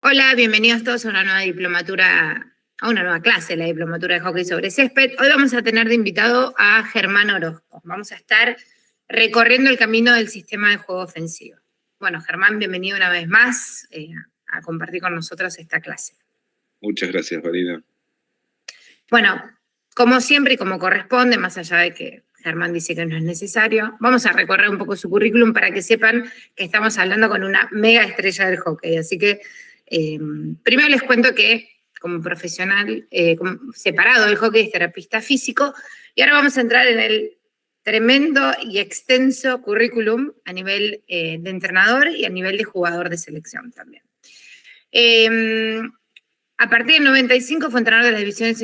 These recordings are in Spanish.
Hola, bienvenidos todos a una nueva diplomatura, a una nueva clase, la diplomatura de hockey sobre césped. Hoy vamos a tener de invitado a Germán Orozco. Vamos a estar recorriendo el camino del sistema de juego ofensivo. Bueno, Germán, bienvenido una vez más a compartir con nosotros esta clase. Muchas gracias, Marina. Bueno, como siempre y como corresponde, más allá de que Germán dice que no es necesario, vamos a recorrer un poco su currículum para que sepan que estamos hablando con una mega estrella del hockey. Así que primero les cuento que como profesional separado del hockey es terapista físico, y ahora vamos a entrar en el tremendo y extenso currículum a nivel de entrenador y a nivel de jugador de selección también. A partir del 95 fue entrenador de las divisiones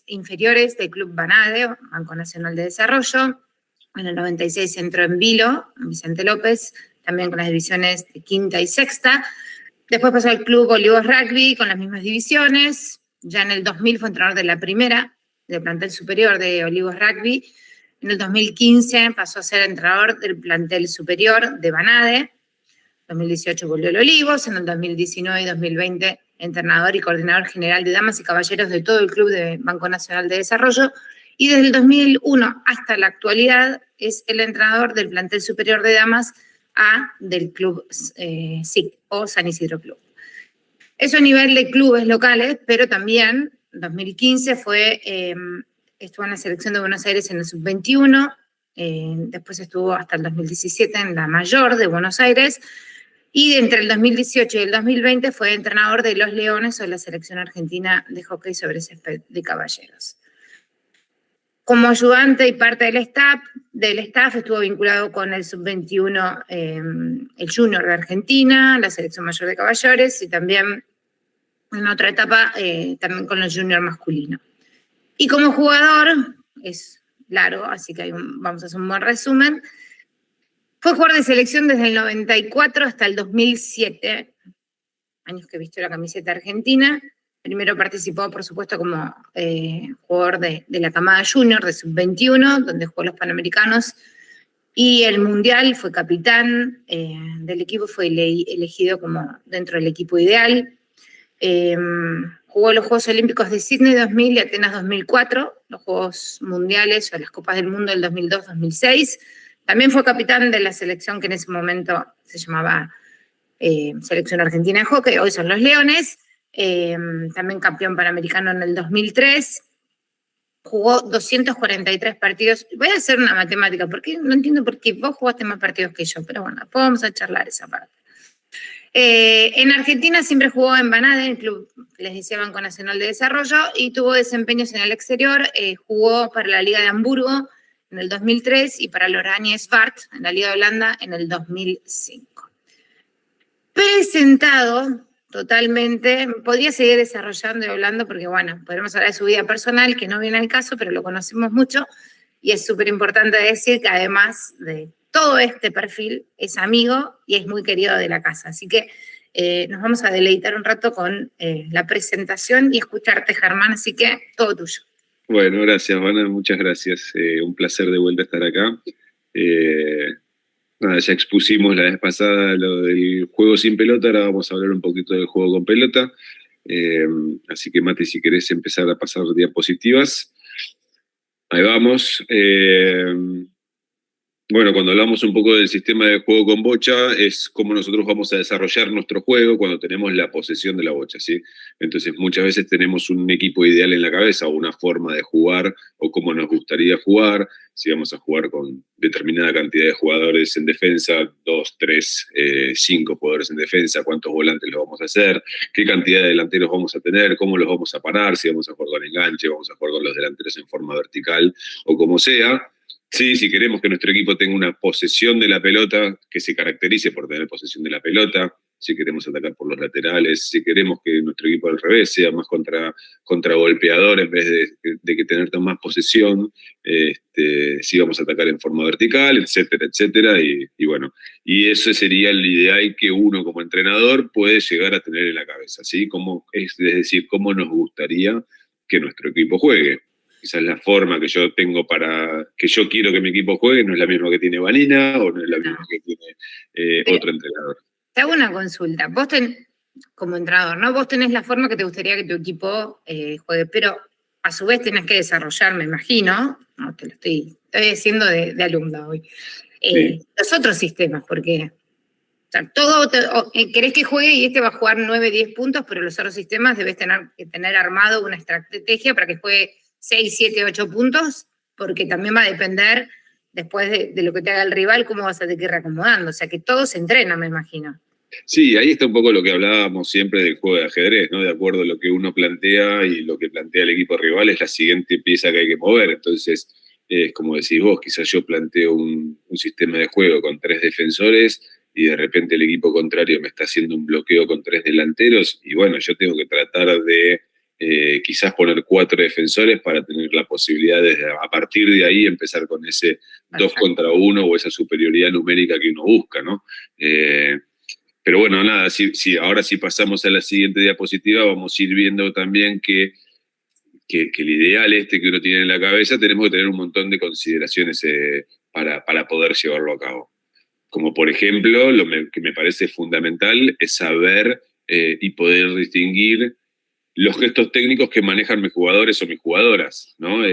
inferiores del Club Banade, Banco Nacional de Desarrollo. En el 96 entró en Vilo, en Vicente López, también con las divisiones de quinta y sexta. Después pasó al Club Olivos Rugby con las mismas divisiones. Ya en el 2000 fue entrenador de la primera, del plantel superior de Olivos Rugby. En el 2015 pasó a ser entrenador del plantel superior de Banade. En 2018 volvió al Olivos. En el 2019 y 2020 entrenador y coordinador general de damas y caballeros de todo el Club de Banco Nacional de Desarrollo. Y desde el 2001 hasta la actualidad es el entrenador del plantel superior de damas del Club SIC o San Isidro Club. Eso a nivel de clubes locales, pero también en 2015 estuvo en la selección de Buenos Aires en el Sub-21, después estuvo hasta el 2017 en la mayor de Buenos Aires, y entre el 2018 y el 2020 fue entrenador de los Leones o la selección argentina de hockey sobre césped de caballeros. Como ayudante y parte del staff estuvo vinculado con el Sub-21, el Junior de Argentina, la selección mayor de caballeros, y también en otra etapa también con los Junior masculino. Y como jugador, es largo, así que vamos a hacer un buen resumen. Fue jugador de selección desde el 94 hasta el 2007, años que vistió la camiseta argentina. Primero participó, por supuesto, como jugador de la camada junior de Sub-21, donde jugó los Panamericanos y el Mundial, fue capitán del equipo, fue elegido como dentro del equipo ideal. Jugó los Juegos Olímpicos de Sydney 2000 y Atenas 2004, los Juegos Mundiales o las Copas del Mundo del 2002-2006. También fue capitán de la selección que en ese momento se llamaba Selección Argentina de Hockey, hoy son los Leones. También campeón panamericano en el 2003. Jugó 243 partidos. Voy a hacer una matemática, porque no entiendo por qué vos jugaste más partidos que yo, pero bueno, después vamos a charlar esa parte. En Argentina siempre jugó en Banade, el club, les decía, Banco Nacional de Desarrollo, y tuvo desempeños en el exterior. Jugó para la Liga de Hamburgo en el 2003 y para el Oranje Zwart en la Liga de Holanda en el 2005. Presentado totalmente, podría seguir desarrollando y hablando porque, bueno, podemos hablar de su vida personal, que no viene al caso, pero lo conocemos mucho, y es súper importante decir que además de todo este perfil, es amigo y es muy querido de la casa. Así que nos vamos a deleitar un rato con la presentación y escucharte, Germán, así que todo tuyo. Bueno, gracias, Vanna, muchas gracias. Un placer de vuelta estar acá. Nada, ya expusimos la vez pasada lo del juego sin pelota, ahora vamos a hablar un poquito del juego con pelota. Así que, Mati, si querés empezar a pasar diapositivas. Ahí vamos. Bueno, cuando hablamos un poco del sistema de juego con bocha, es cómo nosotros vamos a desarrollar nuestro juego cuando tenemos la posesión de la bocha, ¿sí? Entonces, muchas veces tenemos un equipo ideal en la cabeza, o una forma de jugar, o cómo nos gustaría jugar. Si vamos a jugar con determinada cantidad de jugadores en defensa, 2, 3, 5 jugadores en defensa, cuántos volantes lo vamos a hacer, qué cantidad de delanteros vamos a tener, cómo los vamos a parar, si vamos a jugar con enganche, vamos a jugar con los delanteros en forma vertical, o como sea. Sí, si queremos que nuestro equipo tenga una posesión de la pelota, que se caracterice por tener posesión de la pelota, si queremos atacar por los laterales, si queremos que nuestro equipo al revés sea más contragolpeador en vez de que tener más posesión, si vamos a atacar en forma vertical, etcétera, etcétera, y bueno, y ese sería el ideal que uno como entrenador puede llegar a tener en la cabeza, ¿sí? Es decir, cómo nos gustaría que nuestro equipo juegue. Quizás la forma que yo tengo que yo quiero que mi equipo juegue no es la misma que tiene Vanina o no es la misma que tiene otro entrenador. Te hago una consulta. Vos como entrenador, ¿no? Vos tenés la forma que te gustaría que tu equipo juegue, pero a su vez tenés que desarrollar, me imagino, no, te lo estoy haciendo de alumna hoy, Sí. los otros sistemas, porque o sea, querés que juegue y este va a jugar 9, 10 puntos, pero los otros sistemas debes tener armado una estrategia para que juegue 6, 7, 8 puntos, porque también va a depender después de lo que te haga el rival, cómo vas a tener que ir reacomodando. O sea, que todo se entrena, me imagino. Sí, ahí está un poco lo que hablábamos siempre del juego de ajedrez, ¿no? De acuerdo a lo que uno plantea y lo que plantea el equipo rival es la siguiente pieza que hay que mover. Entonces, como decís vos, quizás yo planteo un sistema de juego con 3 defensores y de repente el equipo contrario me está haciendo un bloqueo con 3 delanteros y bueno, yo tengo que tratar de quizás poner 4 defensores para tener la posibilidad de a partir de ahí empezar con ese 2 contra 1 o esa superioridad numérica que uno busca, ¿no? Pero bueno, nada, ahora si pasamos a la siguiente diapositiva, vamos a ir viendo también que el ideal que uno tiene en la cabeza, tenemos que tener un montón de consideraciones para poder llevarlo a cabo. Como por ejemplo, que me parece fundamental es saber y poder distinguir los gestos técnicos que manejan mis jugadores o mis jugadoras, ¿no?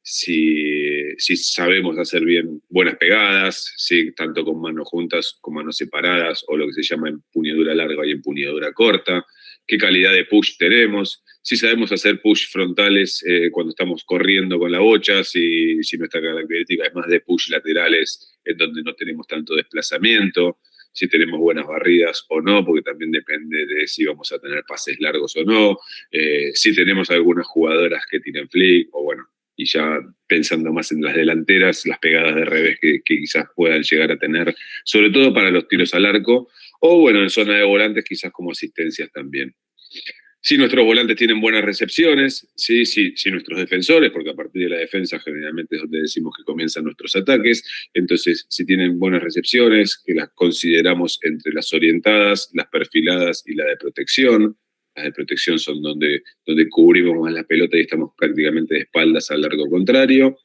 Si sabemos hacer bien buenas pegadas, si tanto con manos juntas como manos separadas, o lo que se llama empuñadura larga y empuñadura corta, qué calidad de push tenemos, si sabemos hacer push frontales cuando estamos corriendo con la bocha, si nuestra característica es más de push laterales en donde no tenemos tanto desplazamiento, si tenemos buenas barridas o no, porque también depende de si vamos a tener pases largos o no, si tenemos algunas jugadoras que tienen flick, o bueno, y ya pensando más en las delanteras, las pegadas de revés que quizás puedan llegar a tener, sobre todo para los tiros al arco, o bueno, en zona de volantes quizás como asistencias también. Si nuestros volantes tienen buenas recepciones, si nuestros defensores, porque a partir de la defensa generalmente es donde decimos que comienzan nuestros ataques, entonces si tienen buenas recepciones, que las consideramos entre las orientadas, las perfiladas y la de protección. Las de protección son donde cubrimos más la pelota y estamos prácticamente de espaldas al largo contrario.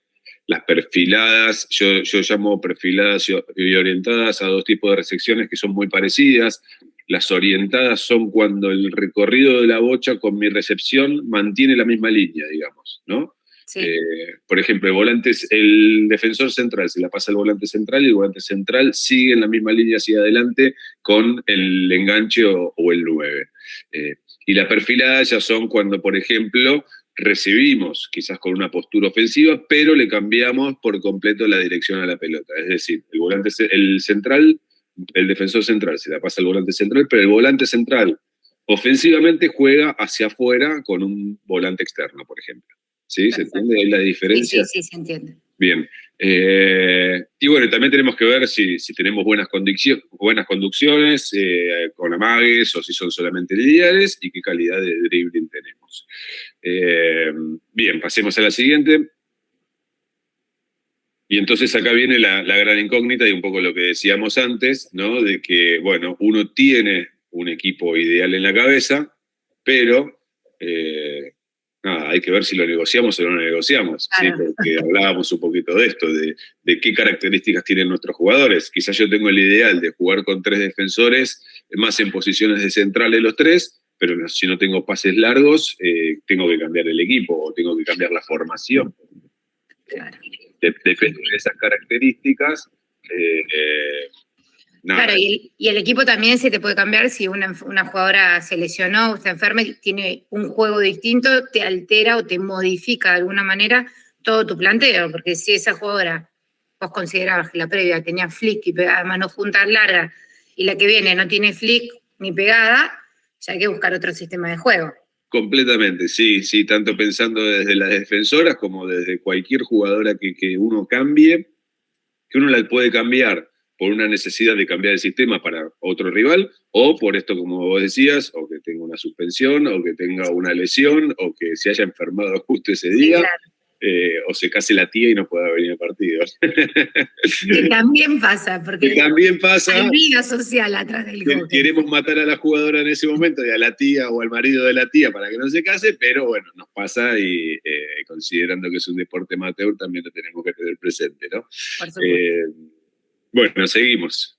Las perfiladas, yo llamo perfiladas y orientadas a 2 tipos de recepciones que son muy parecidas. Las orientadas son cuando el recorrido de la bocha con mi recepción mantiene la misma línea, digamos, ¿no? Sí. Por ejemplo, el defensor central se la pasa al volante central y el volante central sigue en la misma línea hacia adelante con el enganche o el 9. Y la perfilada ya son cuando, por ejemplo, recibimos quizás con una postura ofensiva, pero le cambiamos por completo la dirección a la pelota. Es decir, el defensor central se la pasa al volante central, pero el volante central ofensivamente juega hacia afuera con un volante externo, por ejemplo. ¿Sí? ¿Se entiende ahí la diferencia? Sí, se entiende. Bien. Y bueno, también tenemos que ver si tenemos buenas conducciones con amagues o si son solamente lineales y qué calidad de dribbling tenemos. Bien, pasemos a la siguiente. Y entonces acá viene la gran incógnita y un poco lo que decíamos antes, ¿no? De que, bueno, uno tiene un equipo ideal en la cabeza, pero nada, hay que ver si lo negociamos o no lo negociamos, claro. ¿Sí? Porque hablábamos un poquito de esto, de qué características tienen nuestros jugadores. Quizás yo tengo el ideal de jugar con 3 defensores, más en posiciones de centrales los 3, pero si no tengo pases largos, tengo que cambiar el equipo o tengo que cambiar la formación. Claro. Depende de esas características. Claro, y el equipo también se te puede cambiar si una jugadora se lesionó o está enferma y tiene un juego distinto, te altera o te modifica de alguna manera todo tu planteo, porque si esa jugadora vos considerabas que la previa tenía flick y pegada, manos juntas largas, y la que viene no tiene flick ni pegada, ya hay que buscar otro sistema de juego. Completamente, sí, tanto pensando desde las defensoras como desde cualquier jugadora que uno cambie, que uno la puede cambiar por una necesidad de cambiar el sistema para otro rival, o por esto, como vos decías, o que tenga una suspensión, o que tenga una lesión, o que se haya enfermado justo ese día, sí, claro. O se case la tía y no pueda venir al partido. Que también pasa, porque también pasa, hay vida social atrás del hockey. Queremos matar a la jugadora en ese momento y a la tía o al marido de la tía para que no se case, pero bueno, nos pasa y considerando que es un deporte amateur también lo tenemos que tener presente, ¿no? Por supuesto. Bueno, seguimos.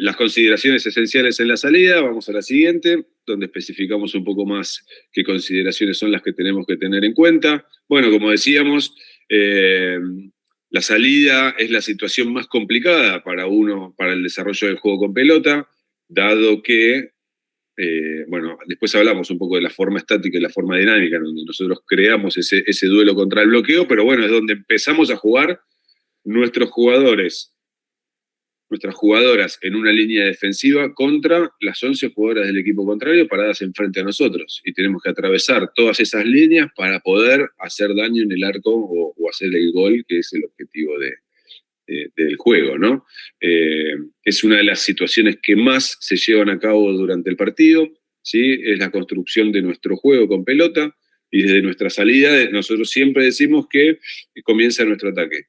Las consideraciones esenciales en la salida, vamos a la siguiente, donde especificamos un poco más qué consideraciones son las que tenemos que tener en cuenta. Bueno, como decíamos, la salida es la situación más complicada para el desarrollo del juego con pelota, dado que, bueno, después hablamos un poco de la forma estática y la forma dinámica, donde nosotros creamos ese duelo contra el bloqueo, pero bueno, es donde empezamos a jugar nuestras jugadoras en una línea defensiva contra las 11 jugadoras del equipo contrario paradas enfrente a nosotros. Y tenemos que atravesar todas esas líneas para poder hacer daño en el arco o hacer el gol, que es el objetivo del juego, ¿no? Es una de las situaciones que más se llevan a cabo durante el partido, ¿sí? Es la construcción de nuestro juego con pelota, y desde nuestra salida nosotros siempre decimos que comienza nuestro ataque.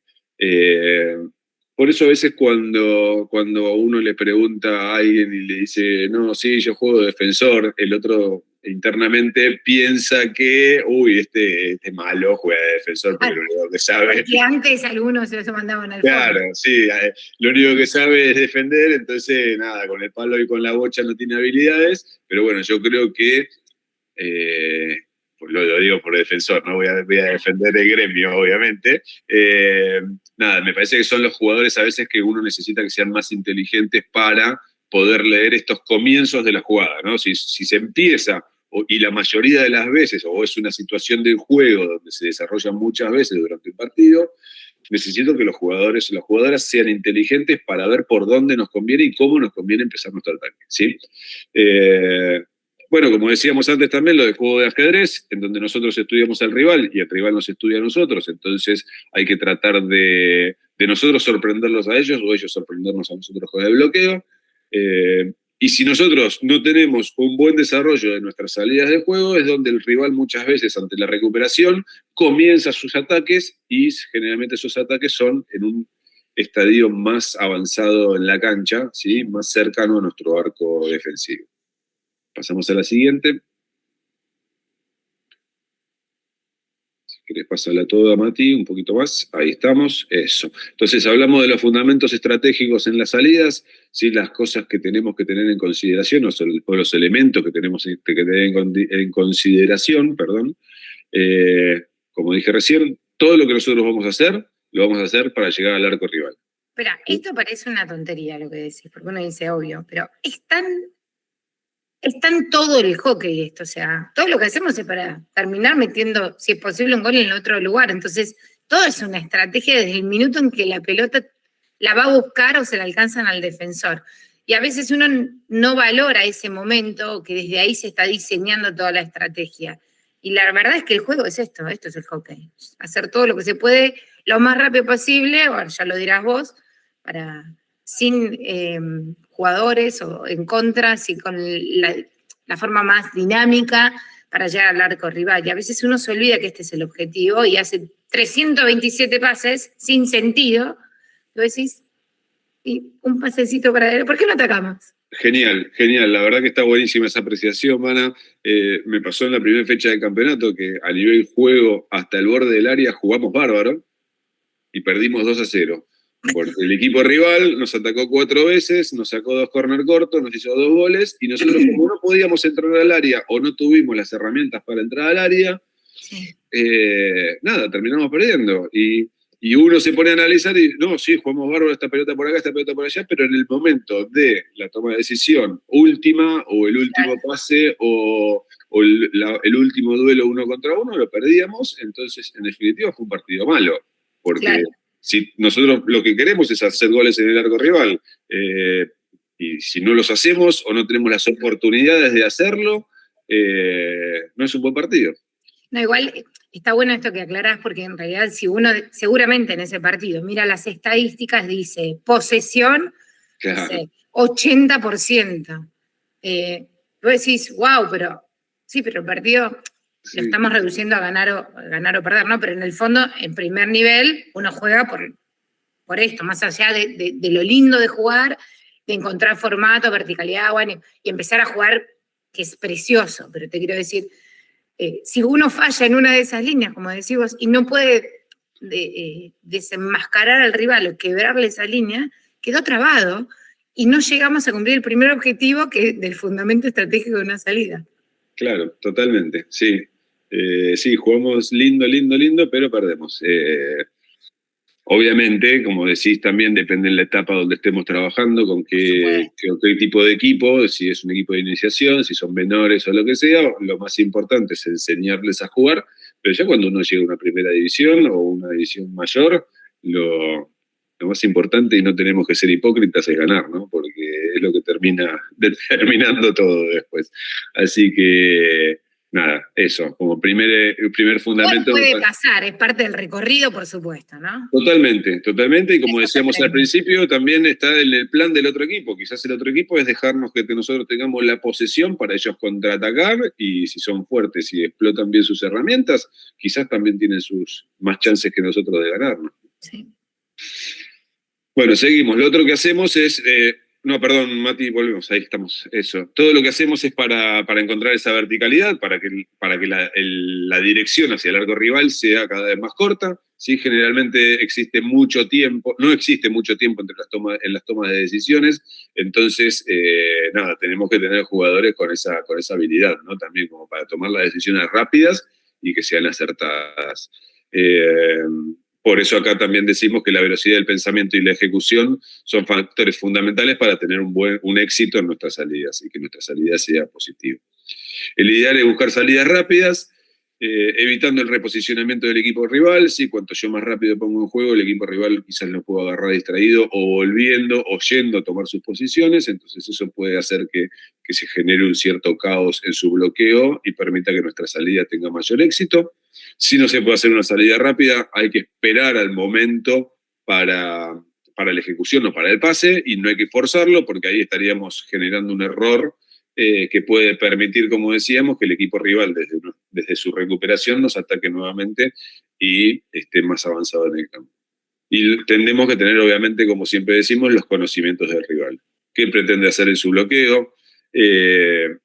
Por eso a veces cuando uno le pregunta a alguien y le dice, no, sí, yo juego de defensor, el otro internamente piensa que, uy, este malo juega de defensor porque lo único que sabe... Que antes algunos se los mandaban al Claro, fondo. sí, lo único que sabe es defender, entonces nada, con el palo y con la bocha no tiene habilidades, pero bueno, yo creo que... pues lo digo por defensor, no voy a defender el gremio, obviamente. Nada, me parece que son los jugadores a veces que uno necesita que sean más inteligentes para poder leer estos comienzos de la jugada, ¿no? Si se empieza, y la mayoría de las veces, o es una situación del juego donde se desarrolla muchas veces durante el partido, necesito que los jugadores o las jugadoras sean inteligentes para ver por dónde nos conviene y cómo nos conviene empezar nuestro ataque, ¿sí? Bueno, como decíamos antes también, lo del juego de ajedrez, en donde nosotros estudiamos al rival y el rival nos estudia a nosotros, entonces hay que tratar de nosotros sorprenderlos a ellos o ellos sorprendernos a nosotros con el bloqueo. Y si nosotros no tenemos un buen desarrollo de nuestras salidas de juego, es donde el rival muchas veces, ante la recuperación, comienza sus ataques y generalmente esos ataques son en un estadio más avanzado en la cancha, ¿sí? Más cercano a nuestro arco defensivo. Pasamos a la siguiente. Si querés pasarla toda, Mati, un poquito más. Ahí estamos. Eso. Entonces, hablamos de los fundamentos estratégicos en las salidas, ¿sí? Las cosas que tenemos que tener en consideración, o los elementos que tenemos que tener en consideración, perdón. Como dije recién, todo lo que nosotros vamos a hacer, lo vamos a hacer para llegar al arco rival. Espera, esto parece una tontería lo que decís, porque uno dice obvio, pero es tan todo el hockey esto, o sea, todo lo que hacemos es para terminar metiendo, si es posible, un gol en otro lugar. Entonces, todo es una estrategia desde el minuto en que la pelota la va a buscar o se la alcanzan al defensor. Y a veces uno no valora ese momento, que desde ahí se está diseñando toda la estrategia. Y la verdad es que el juego es esto es el hockey. Hacer todo lo que se puede lo más rápido posible, bueno, ya lo dirás vos, sin jugadores o en contra, sí, con la forma más dinámica para llegar al arco rival. Y a veces uno se olvida que este es el objetivo y hace 327 pases sin sentido. Lo decís, y un pasecito para adelante. ¿Por qué no atacamos? Genial, genial. La verdad que está buenísima esa apreciación, Mana. Me pasó en la primera fecha del campeonato que a nivel juego hasta el borde del área jugamos bárbaro y perdimos 2-0. Porque el equipo rival nos atacó 4 veces, nos sacó 2 corner cortos, nos hizo 2 goles, y nosotros, como no podíamos entrar al área o no tuvimos las herramientas para entrar al área, sí. Nada, terminamos perdiendo. Y uno se pone a analizar y, no, sí, jugamos bárbaro, esta pelota por acá, esta pelota por allá, pero en el momento de la toma de decisión última, o el último pase, o el último duelo 1 contra 1, lo perdíamos. Entonces, en definitiva, fue un partido malo. Porque si nosotros lo que queremos es hacer goles en el arco rival, y si no los hacemos o no tenemos las oportunidades de hacerlo, no es un buen partido. No, igual está bueno esto que aclarás, porque en realidad si uno seguramente en ese partido mira las estadísticas, dice posesión, claro, dice 80%. Vos decís, wow, pero sí, pero el partido sí, lo estamos reduciendo a ganar o perder, ¿no? Pero en el fondo, en primer nivel, uno juega por esto, más allá de lo lindo de jugar, de encontrar formato, verticalidad, bueno, y empezar a jugar, que es precioso, pero te quiero decir, si uno falla en una de esas líneas, como decís vos, y no puede desenmascarar al rival o quebrarle esa línea, quedó trabado y no llegamos a cumplir el primer objetivo, que es del fundamento estratégico de una salida. Claro, totalmente, sí. Sí, jugamos lindo, pero perdemos. Obviamente, como decís, también depende de la etapa donde estemos trabajando, con qué tipo de equipo, si es un equipo de iniciación, si son menores o lo que sea. Lo más importante es enseñarles a jugar, pero ya cuando uno llega a una primera división o una división mayor, lo más importante, y no tenemos que ser hipócritas, es ganar, ¿no? Porque es lo que termina determinando todo después. Así que, nada, eso, como primer fundamento. Puede pasar, es parte del recorrido, por supuesto, ¿no? Totalmente, y como Eso decíamos al principio, también está en el plan del otro equipo. Quizás el otro equipo es dejarnos que nosotros tengamos la posesión para ellos contraatacar, y si son fuertes y explotan bien sus herramientas, quizás también tienen sus más chances que nosotros de ganar, ¿no? Sí. Bueno, seguimos. Lo otro que hacemos es... no, perdón, Mati, volvemos, ahí estamos. Eso. Todo lo que hacemos es para encontrar esa verticalidad, para que la dirección hacia el arco rival sea cada vez más corta. ¿Sí? Generalmente no existe mucho tiempo en las tomas de decisiones, entonces, nada, tenemos que tener jugadores con esa habilidad, ¿no? También como para tomar las decisiones rápidas y que sean acertadas. Por eso acá también decimos que la velocidad del pensamiento y la ejecución son factores fundamentales para tener un éxito en nuestras salidas y que nuestra salida sea positiva. El ideal es buscar salidas rápidas, evitando el reposicionamiento del equipo rival. ¿Sí? Cuanto yo más rápido pongo en juego, el equipo rival quizás lo pueda agarrar distraído o volviendo o yendo a tomar sus posiciones. Entonces eso puede hacer que se genere un cierto caos en su bloqueo y permita que nuestra salida tenga mayor éxito. Si no se puede hacer una salida rápida, hay que esperar al momento para la ejecución o para el pase, y no hay que forzarlo, porque ahí estaríamos generando un error que puede permitir, como decíamos, que el equipo rival desde su recuperación nos ataque nuevamente y esté más avanzado en el campo. Y tendemos que tener, obviamente, como siempre decimos, los conocimientos del rival. ¿Qué pretende hacer en su bloqueo?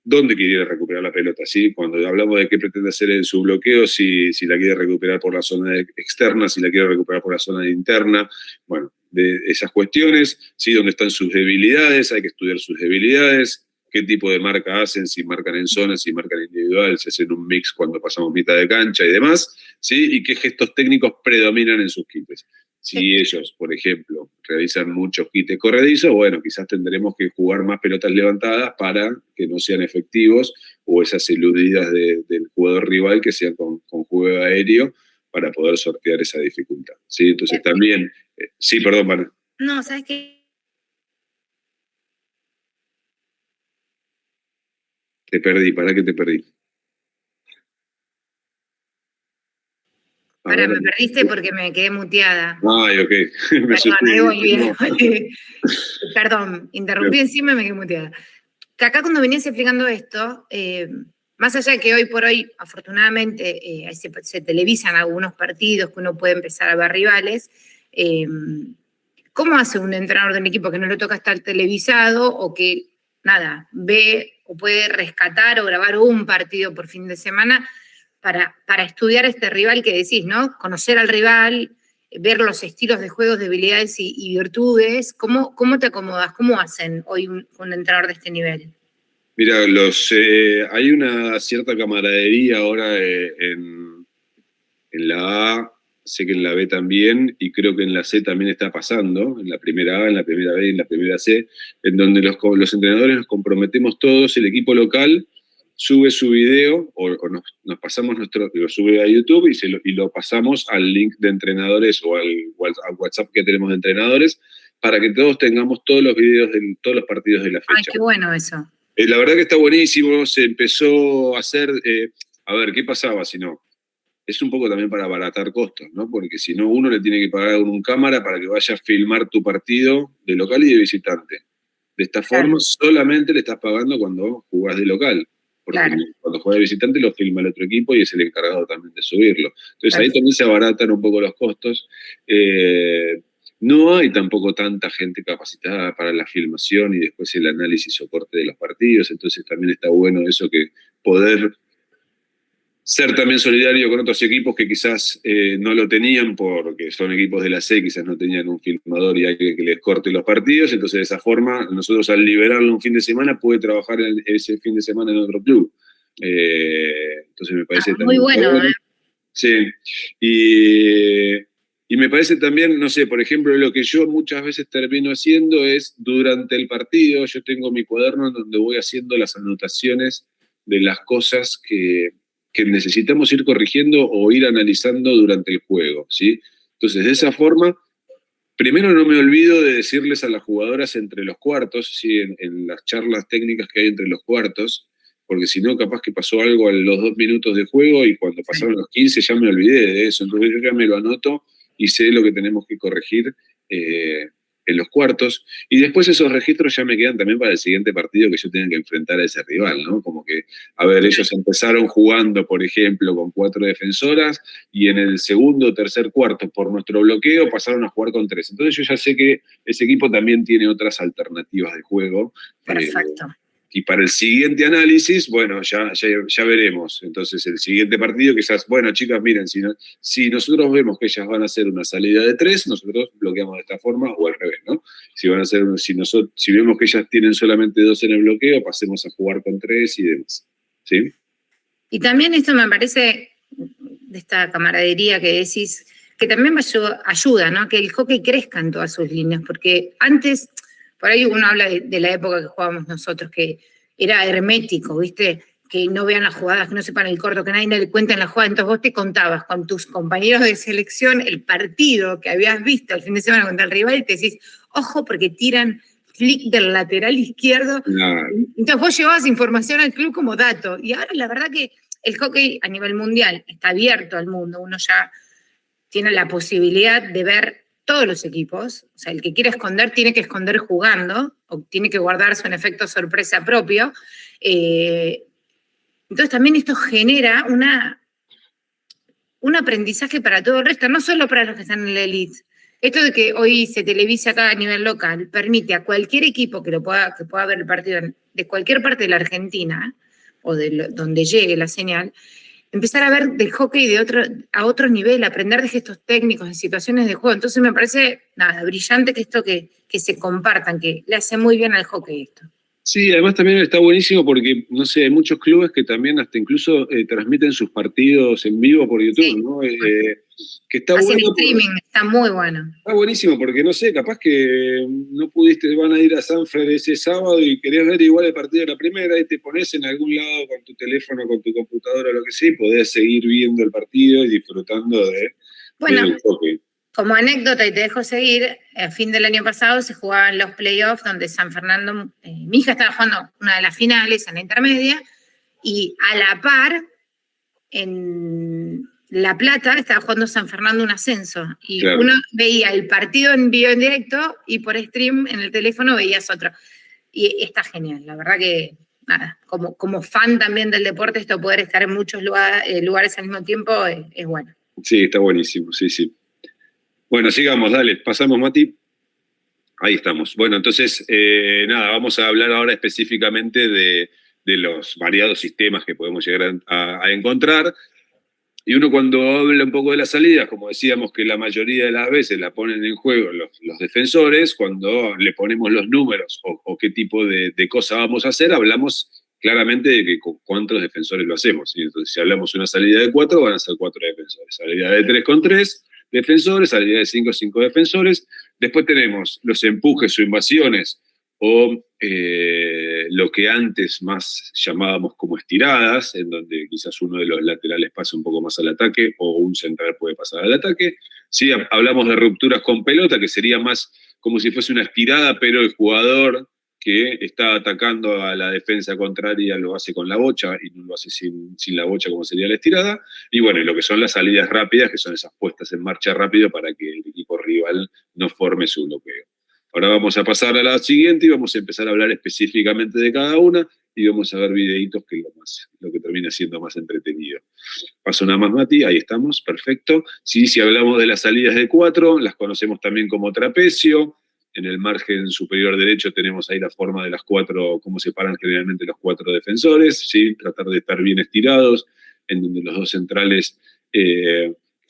¿Dónde quiere recuperar la pelota? ¿Sí? Cuando hablamos de qué pretende hacer en su bloqueo, si la quiere recuperar por la zona externa, si la quiere recuperar por la zona interna, bueno, de esas cuestiones, ¿sí? ¿Dónde están sus debilidades? Hay que estudiar sus debilidades. ¿Qué tipo de marca hacen? Si marcan en zona, si marcan individual, si hacen un mix cuando pasamos mitad de cancha y demás, ¿sí? Y qué gestos técnicos predominan en sus quites. Si ellos, por ejemplo, realizan muchos quites corredizos, bueno, quizás tendremos que jugar más pelotas levantadas para que no sean efectivos, o esas eludidas del jugador rival que sean con juego aéreo, para poder sortear esa dificultad. ¿Sí? Entonces también... sí, perdón, Pana. No, ¿sabes qué? Te perdí, ¿para qué te perdí? Ahora me perdiste porque me quedé muteada. Ay, ok. Perdón, ahí volví. Perdón, interrumpí encima y me quedé muteada. Que acá cuando venías explicando esto, más allá de que hoy por hoy, afortunadamente, se televisan algunos partidos que uno puede empezar a ver rivales, ¿cómo hace un entrenador de un equipo que no le toca estar televisado o que, nada, ve o puede rescatar o grabar un partido por fin de semana para estudiar este rival que decís, ¿no? Conocer al rival, ver los estilos de juegos, debilidades y virtudes? ¿Cómo te acomodas? ¿Cómo hacen hoy un entrenador de este nivel? Mira, hay una cierta camaradería ahora en la A, sé que en la B también, y creo que en la C también está pasando, en la primera A, en la primera B y en la primera C, en donde los entrenadores nos comprometemos todos, el equipo local sube su video, o nos pasamos lo sube a YouTube y lo pasamos al link de entrenadores o al WhatsApp que tenemos de entrenadores, para que todos tengamos todos los videos de todos los partidos de la fecha. Ay, qué bueno eso. La verdad que está buenísimo, se empezó a hacer, a ver, ¿qué pasaba si no? Es un poco también para abaratar costos, ¿no? Porque si no, uno le tiene que pagar a un cámara para que vaya a filmar tu partido de local y de visitante. De esta forma, solamente le estás pagando cuando jugás de local. Porque cuando juega de visitante lo filma el otro equipo y es el encargado también de subirlo. Entonces ahí también se abaratan un poco los costos. No hay tampoco tanta gente capacitada para la filmación y después el análisis o corte de los partidos, entonces también está bueno eso, que poder ser también solidario con otros equipos que quizás no lo tenían porque son equipos de la C, quizás no tenían un filmador y alguien que les corte los partidos, entonces de esa forma nosotros al liberarlo un fin de semana puede trabajar ese fin de semana en otro club. Entonces me parece muy bueno. Sí, y me parece también, no sé, por ejemplo, lo que yo muchas veces termino haciendo es, durante el partido, yo tengo mi cuaderno donde voy haciendo las anotaciones de las cosas que necesitamos ir corrigiendo o ir analizando durante el juego, ¿sí? Entonces, de esa forma, primero no me olvido de decirles a las jugadoras entre los cuartos, ¿sí? En las charlas técnicas que hay entre los cuartos, porque si no, capaz que pasó algo a los 2 minutos de juego y cuando pasaron los 15 ya me olvidé de eso. Entonces yo ya me lo anoto y sé lo que tenemos que corregir en los cuartos. Y después esos registros ya me quedan también para el siguiente partido que yo tenga que enfrentar a ese rival, ¿no? Como que, a ver, ellos empezaron jugando, por ejemplo, con 4 defensoras y en el segundo o tercer cuarto, por nuestro bloqueo, pasaron a jugar con 3. Entonces yo ya sé que ese equipo también tiene otras alternativas de juego. Perfecto. Y para el siguiente análisis, bueno, ya veremos. Entonces, el siguiente partido quizás, bueno, chicas, miren, si nosotros vemos que ellas van a hacer una salida de 3, nosotros bloqueamos de esta forma, o al revés, ¿no? Si vemos que ellas tienen solamente 2 en el bloqueo, pasemos a jugar con 3 y demás. ¿Sí? Y también esto me parece, de esta camaradería que decís, que también ayuda, ¿no? Que el hockey crezca en todas sus líneas, porque antes... Por ahí uno habla de la época que jugábamos nosotros, que era hermético, ¿viste? Que no vean las jugadas, que no sepan el corto, que nadie le cuente en la jugada. Entonces vos te contabas con tus compañeros de selección el partido que habías visto el fin de semana contra el rival y te decís, ojo, porque tiran flick del lateral izquierdo. Claro. Entonces vos llevabas información al club como dato. Y ahora la verdad que el hockey a nivel mundial está abierto al mundo. Uno ya tiene la posibilidad de ver todos los equipos, o sea, el que quiere esconder tiene que esconder jugando, o tiene que guardarse un efecto sorpresa propio. Entonces también esto genera un aprendizaje para todo el resto, no solo para los que están en la elite. Esto de que hoy se televisa acá a nivel local permite a cualquier equipo que pueda ver el partido de cualquier parte de la Argentina, o de donde llegue la señal, empezar a ver del hockey a otro nivel, aprender de gestos técnicos, de situaciones de juego. Entonces me parece, brillante que esto que se compartan, que le hace muy bien al hockey esto. Sí, además también está buenísimo porque, no sé, hay muchos clubes que también hasta incluso transmiten sus partidos en vivo por YouTube, sí, ¿no? Que está hacen bueno. Streaming, está muy bueno. Está buenísimo porque, no sé, capaz que no pudiste, van a ir a Sanford ese sábado y querías ver igual el partido de la primera y te pones en algún lado con tu teléfono, con tu computadora, lo que sea, y podés seguir viendo el partido y disfrutando del hockey. Como anécdota, y te dejo seguir, a fin del año pasado se jugaban los playoffs donde San Fernando, mi hija estaba jugando una de las finales en la intermedia, y a la par, en La Plata, estaba jugando San Fernando un ascenso. Y claro, uno veía el partido en vivo en directo y por stream en el teléfono veías otro. Y está genial, la verdad que, nada, como fan también del deporte, esto poder estar en muchos lugares al mismo tiempo es bueno. Sí, está buenísimo, sí, sí. Bueno, sigamos, dale, pasamos, Mati. Ahí estamos. Bueno, entonces, nada, vamos a hablar ahora específicamente de los variados sistemas que podemos llegar a encontrar. Y uno cuando habla un poco de las salidas, como decíamos que la mayoría de las veces la ponen en juego los defensores, cuando le ponemos los números o qué tipo de cosa vamos a hacer, hablamos claramente de que con cuántos defensores lo hacemos. ¿Sí? Entonces, si hablamos de una salida de 4, van a ser 4 defensores. Salida de 3 con 3 defensores, salida de 5, 5 defensores. Después tenemos los empujes o invasiones, o lo que antes más llamábamos como estiradas, en donde quizás uno de los laterales pasa un poco más al ataque o un central puede pasar al ataque. Sí, hablamos de rupturas con pelota, que sería más como si fuese una estirada, pero el jugador que está atacando a la defensa contraria lo hace con la bocha y no lo hace sin la bocha como sería la estirada. Y bueno, lo que son las salidas rápidas, que son esas puestas en marcha rápido para que el equipo rival no forme su bloqueo. Ahora vamos a pasar a la siguiente y vamos a empezar a hablar específicamente de cada una y vamos a ver videitos, que es lo que termina siendo más entretenido. Paso nada más, Mati, ahí estamos, perfecto. Sí, si hablamos de las salidas de 4, las conocemos también como trapecio. En el margen superior derecho tenemos ahí la forma de las 4, cómo se paran generalmente los 4 defensores, ¿sí? Tratar de estar bien estirados, en donde los dos centrales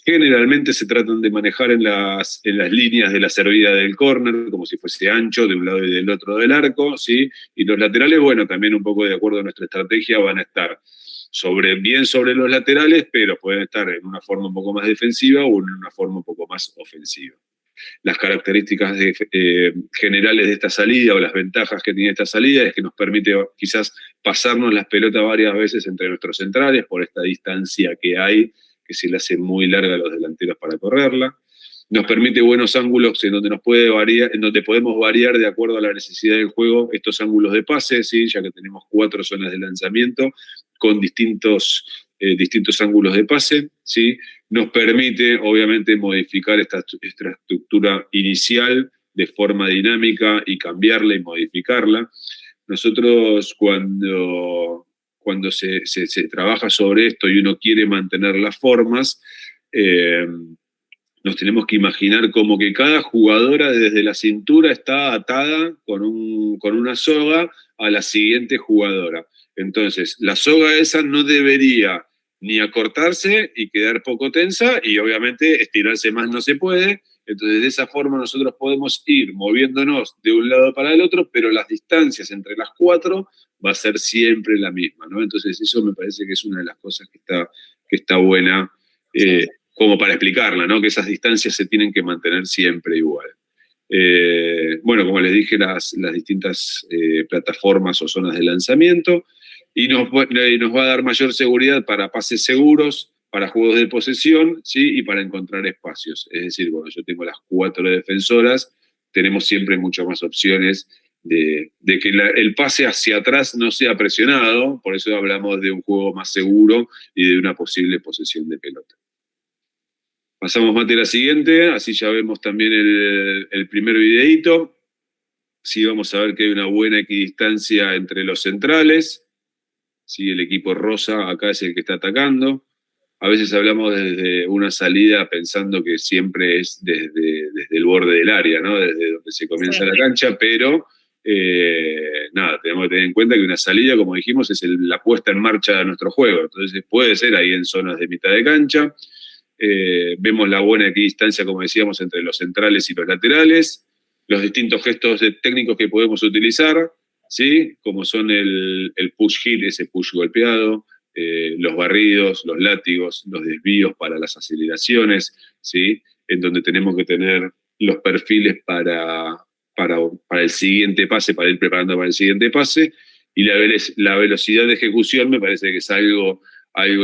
generalmente se tratan de manejar en las líneas de la servida del córner, como si fuese ancho de un lado y del otro del arco, ¿sí? Y los laterales, bueno, también un poco de acuerdo a nuestra estrategia, van a estar bien sobre los laterales, pero pueden estar en una forma un poco más defensiva o en una forma un poco más ofensiva. Las características generales de esta salida o las ventajas que tiene esta salida es que nos permite quizás pasarnos las pelotas varias veces entre nuestros centrales por esta distancia que hay, que se le hace muy larga a los delanteros para correrla. Nos permite buenos ángulos en donde en donde podemos variar de acuerdo a la necesidad del juego estos ángulos de pase, ¿sí? Ya que tenemos 4 zonas de lanzamiento con distintos ángulos de pase, ¿sí? Nos permite, obviamente, modificar esta estructura inicial de forma dinámica y cambiarla y modificarla. Nosotros cuando se trabaja sobre esto y uno quiere mantener las formas, nos tenemos que imaginar como que cada jugadora desde la cintura está atada con una soga a la siguiente jugadora. Entonces, la soga esa no debería ni acortarse y quedar poco tensa, y obviamente estirarse más no se puede. Entonces, de esa forma nosotros podemos ir moviéndonos de un lado para el otro, pero las distancias entre las 4 va a ser siempre la misma, ¿no? Entonces, eso me parece que es una de las cosas que está buena, como para explicarla, ¿no? Que esas distancias se tienen que mantener siempre igual. Bueno, como les dije, las distintas plataformas o zonas de lanzamiento, y nos va a dar mayor seguridad para pases seguros, para juegos de posesión, ¿sí? Y para encontrar espacios. Es decir, cuando yo tengo las 4 defensoras, tenemos siempre muchas más opciones de que el pase hacia atrás no sea presionado, por eso hablamos de un juego más seguro y de una posible posesión de pelota. Pasamos, Mate, a la siguiente, así ya vemos también el primer videíto. Sí, vamos a ver que hay una buena equidistancia entre los centrales. Sí, el equipo rosa acá es el que está atacando. A veces hablamos desde una salida pensando que siempre es desde el borde del área, ¿no? Desde donde se comienza la cancha, pero nada, tenemos que tener en cuenta que una salida, como dijimos, es la puesta en marcha de nuestro juego. Entonces puede ser ahí en zonas de mitad de cancha. Vemos la buena equidistancia, como decíamos, entre los centrales y los laterales, los distintos gestos técnicos que podemos utilizar, ¿sí? Como son el push hit, ese push golpeado, los barridos, los látigos, los desvíos para las aceleraciones, ¿sí? En donde tenemos que tener los perfiles para el siguiente pase, para ir preparando para el siguiente pase, y la velocidad de ejecución me parece que es algo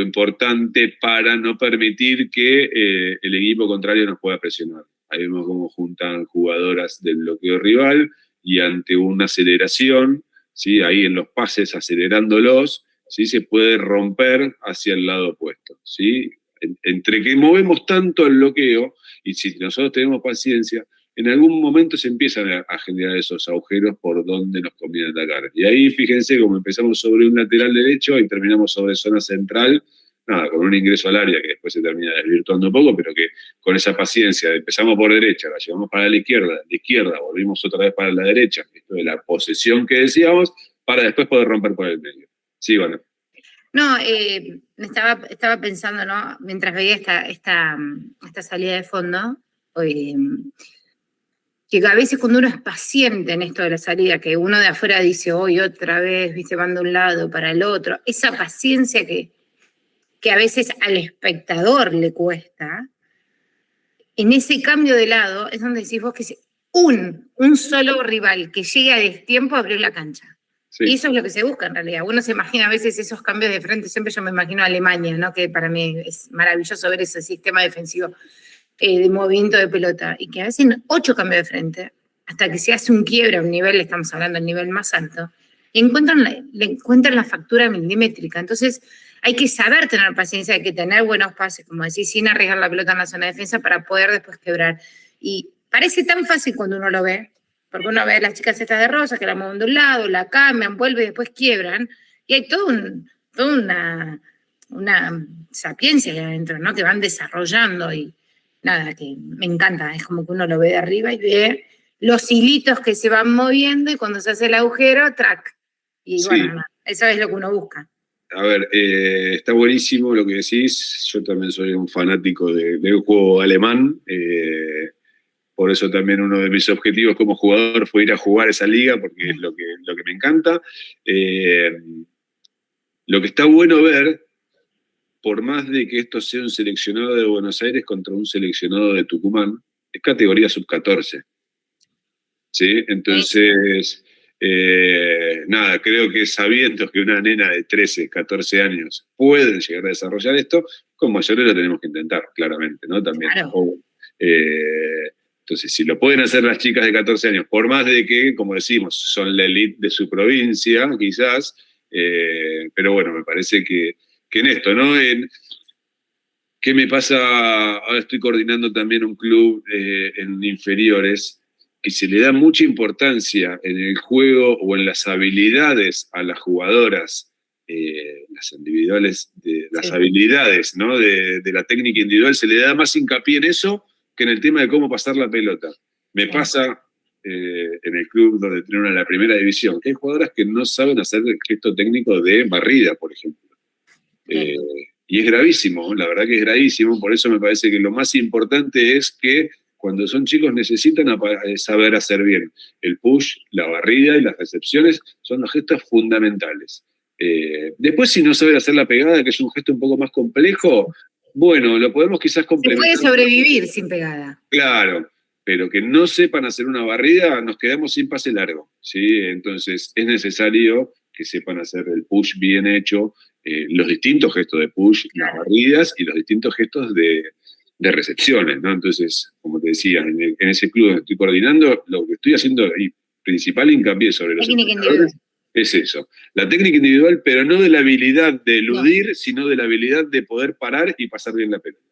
importante para no permitir que el equipo contrario nos pueda presionar. Ahí vemos cómo juntan jugadoras del bloqueo rival y ante una aceleración, ¿sí? Ahí en los pases acelerándolos, ¿sí? Se puede romper hacia el lado opuesto, ¿sí? Entre que movemos tanto el bloqueo y si nosotros tenemos paciencia, en algún momento se empiezan a generar esos agujeros por donde nos conviene atacar. Y ahí fíjense cómo empezamos sobre un lateral derecho y terminamos sobre zona central, nada, con un ingreso al área que después se termina desvirtuando un poco, pero que con esa paciencia, empezamos por derecha, la llevamos para la izquierda, volvimos otra vez para la derecha, esto de la posesión que decíamos, para después poder romper por el medio. Sí, bueno. No, estaba pensando, ¿no? Mientras veía esta salida de fondo, que a veces cuando uno es paciente en esto de la salida, que uno de afuera dice, hoy otra vez, viste, van de un lado para el otro, esa paciencia que a veces al espectador le cuesta, en ese cambio de lado es donde decís vos que un solo rival que llegue a destiempo a abrir la cancha. Sí. Y eso es lo que se busca en realidad. Uno se imagina a veces esos cambios de frente, siempre yo me imagino a Alemania, ¿no? Que para mí es maravilloso ver ese sistema defensivo de movimiento de pelota, y que hacen 8 cambios de frente, hasta que se hace un quiebre a un nivel, estamos hablando del nivel más alto, y le encuentran la factura milimétrica. Entonces hay que saber tener paciencia, hay que tener buenos pases, como decís, sin arriesgar la pelota en la zona de defensa para poder después quebrar. Y parece tan fácil cuando uno lo ve, porque uno ve a las chicas estas de rosa que la mueven de un lado, la cambian, vuelven y después quiebran, y hay toda una sapiencia ahí adentro, ¿no? Que van desarrollando, y nada, que me encanta, es como que uno lo ve de arriba y ve los hilitos que se van moviendo, y cuando se hace el agujero, track. Y sí. Bueno, eso es lo que uno busca. A ver, está buenísimo lo que decís. Yo también soy un fanático del juego alemán. Por eso también uno de mis objetivos como jugador fue ir a jugar esa liga, porque es lo que me encanta. Lo que está bueno ver, por más de que esto sea un seleccionado de Buenos Aires contra un seleccionado de Tucumán, es categoría sub-14. ¿Sí? Entonces, nada, creo que sabiendo que una nena de 13, 14 años puede llegar a desarrollar esto, con mayores lo tenemos que intentar, claramente, ¿no? También. Claro. Entonces, si lo pueden hacer las chicas de 14 años, por más de que, como decimos, son la elite de su provincia, quizás, pero bueno, me parece que en esto, ¿no? ¿Qué me pasa? Ahora estoy coordinando también un club en inferiores, que se le da mucha importancia en el juego o en las habilidades a las jugadoras, las individuales, las habilidades, ¿no? de la técnica individual, se le da más hincapié en eso que en el tema de cómo pasar la pelota. Me pasa en el club donde tenemos la primera división, que hay jugadoras que no saben hacer el gesto técnico de barrida, por ejemplo. Y es gravísimo, la verdad que es gravísimo, por eso me parece que lo más importante es que cuando son chicos necesitan saber hacer bien el push, la barrida y las recepciones, son los gestos fundamentales. Después, si no saben hacer la pegada, que es un gesto un poco más complejo, bueno, lo podemos quizás complementar. Se puede sobrevivir sin pegada. Claro, pero que no sepan hacer una barrida, nos quedamos sin pase largo, ¿sí? Entonces, es necesario que sepan hacer el push bien hecho, los distintos gestos de push, las barridas y los distintos gestos de recepciones, ¿no? Entonces, como te decía, en ese club donde estoy coordinando, lo que estoy haciendo y principal hincapié sobre los entrenadores es eso, la técnica individual, pero no de la habilidad de eludir, sino de la habilidad de poder parar y pasar bien la pelota.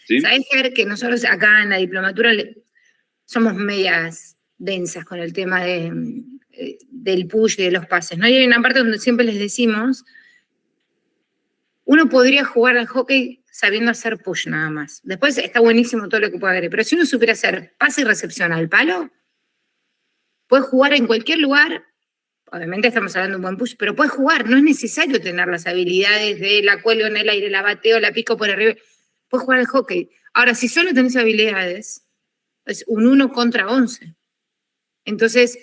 ¿Sí? ¿Sabés, Ger, que nosotros acá en la diplomatura somos medias densas con el tema del push y de los pases, ¿no? Y hay una parte donde siempre les decimos, uno podría jugar al hockey sabiendo hacer push nada más. Después está buenísimo todo lo que pueda hacer, pero si uno supiera hacer pase y recepción al palo, puede jugar en cualquier lugar. Obviamente estamos hablando de un buen push, pero puedes jugar, no es necesario tener las habilidades de la cuelgo en el aire, la bateo, la pico por arriba. Puedes jugar al hockey. Ahora, si solo tenés habilidades, es un 1 contra 11. Entonces,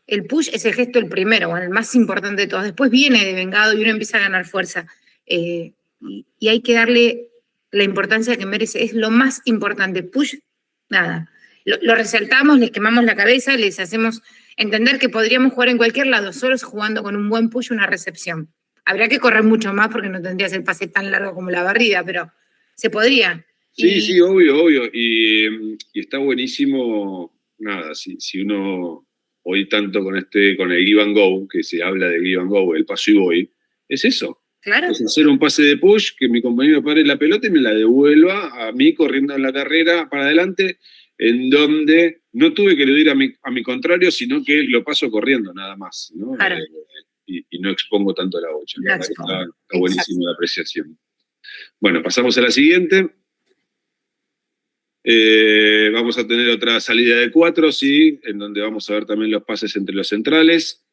el push es el gesto el primero, bueno, el más importante de todos. Después viene de vengado y uno empieza a ganar fuerza. Y hay que darle la importancia que merece. Es lo más importante. Push, nada. Lo resaltamos, les quemamos la cabeza, les hacemos entender que podríamos jugar en cualquier lado, solo jugando con un buen push, una recepción. Habría que correr mucho más porque no tendrías el pase tan largo como la barrida, pero se podría. Sí, sí, obvio. Y está buenísimo, nada, si uno hoy tanto con el give and go, que se habla de give and go, el paso y voy, es eso. Claro. Es hacer un pase de push, que mi compañero pare la pelota y me la devuelva a mí corriendo en la carrera para adelante, en donde no tuve que eludir a mi contrario, sino que lo paso corriendo nada más, ¿no? Claro. Y no expongo tanto la bocha. Está buenísimo la apreciación. Bueno, pasamos a la siguiente. Vamos a tener otra salida de 4, sí, en donde vamos a ver también los pases entre los centrales,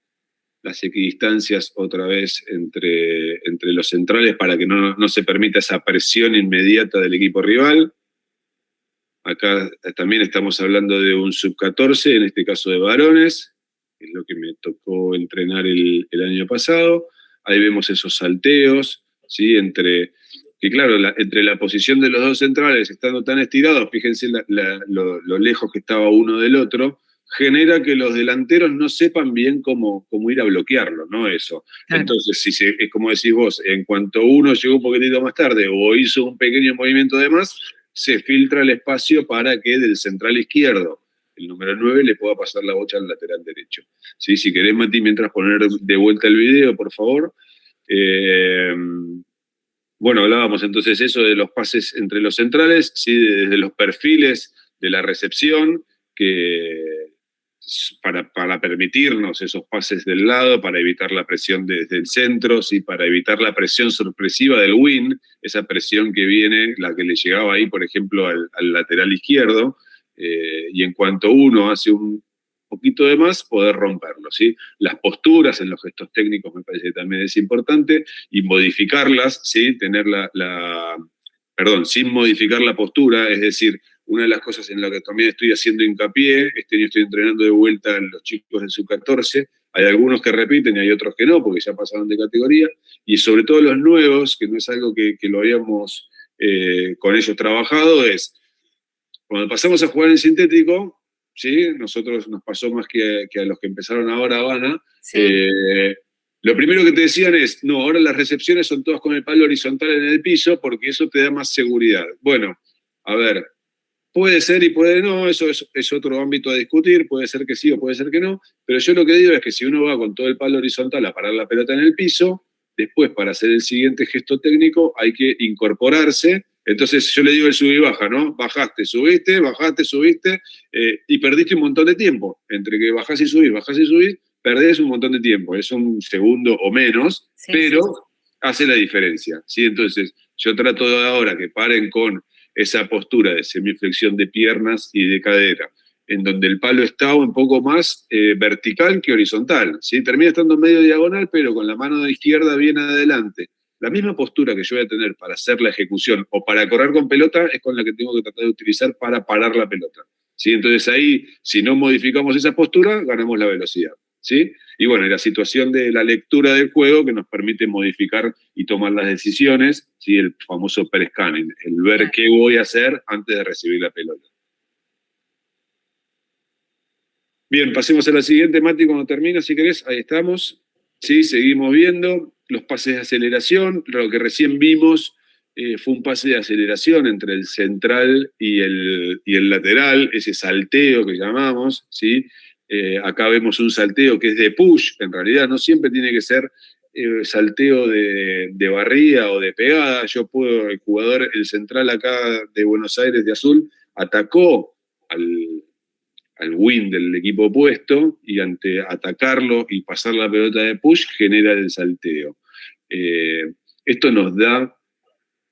las equidistancias otra vez entre los centrales para que no se permita esa presión inmediata del equipo rival. Acá también estamos hablando de un sub-14, en este caso de varones, que es lo que me tocó entrenar el año pasado. Ahí vemos esos salteos, ¿sí? Entre la posición de los dos centrales estando tan estirados, fíjense lo lejos que estaba uno del otro, genera que los delanteros no sepan bien cómo ir a bloquearlo, ¿no? Eso. Claro. Entonces, es como decís vos, en cuanto uno llegó un poquitito más tarde o hizo un pequeño movimiento de más, se filtra el espacio para que del central izquierdo, el número 9, le pueda pasar la bocha al lateral derecho. ¿Sí? Si querés, Mati, mientras poner de vuelta el video, por favor. Bueno, hablábamos entonces eso de los pases entre los centrales, ¿sí? Desde los perfiles de la recepción, que para permitirnos esos pases del lado, para evitar la presión desde el centro, ¿sí? Para evitar la presión sorpresiva del win, esa presión que viene, la que le llegaba ahí, por ejemplo, al lateral izquierdo, y en cuanto uno hace un poquito de más, poder romperlo, ¿sí? Las posturas en los gestos técnicos me parece que también es importante, y modificarlas, ¿sí? Sin modificar la postura, es decir, una de las cosas en la que también estoy haciendo hincapié, este año estoy entrenando de vuelta a los chicos del sub-14, hay algunos que repiten y hay otros que no, porque ya pasaron de categoría, y sobre todo los nuevos, que no es algo que lo habíamos con ellos trabajado, es, cuando pasamos a jugar en sintético, ¿sí? Nosotros nos pasó más que a los que empezaron ahora a Habana, Sí. lo primero que te decían es, no, ahora las recepciones son todas con el palo horizontal en el piso porque eso te da más seguridad. Bueno, a ver, puede ser y puede no, eso es otro ámbito a discutir, puede ser que sí o puede ser que no, pero yo lo que digo es que si uno va con todo el palo horizontal a parar la pelota en el piso, después para hacer el siguiente gesto técnico hay que incorporarse. Entonces yo le digo el sub y baja, ¿no? Bajaste, subiste, y perdiste un montón de tiempo. Entre que bajás y subís, perdés un montón de tiempo. Es un segundo o menos, Sí, pero sí. hace la diferencia, ¿sí? Entonces yo trato de ahora que paren con esa postura de semiflexión de piernas y de cadera, en donde el palo está un poco más vertical que horizontal, ¿sí? Termina estando medio diagonal, pero con la mano izquierda bien adelante. La misma postura que yo voy a tener para hacer la ejecución o para correr con pelota es con la que tengo que tratar de utilizar para parar la pelota, ¿sí? Entonces ahí, si no modificamos esa postura, ganamos la velocidad, ¿sí? Y bueno, y la situación de la lectura del juego que nos permite modificar y tomar las decisiones, ¿sí? El famoso pre-scanning, el ver qué voy a hacer antes de recibir la pelota. Bien, pasemos a la siguiente, Mati, cuando termina, si querés, ahí estamos. Sí, seguimos viendo los pases de aceleración. Lo que recién vimos fue un pase de aceleración entre el central y el lateral, ese salteo que llamamos, ¿sí? Acá vemos un salteo que es de push, en realidad no siempre tiene que ser salteo de barrida o de pegada. El jugador, el central acá de Buenos Aires de azul, atacó al win del equipo opuesto y ante atacarlo y pasar la pelota de push genera el salteo. Esto nos da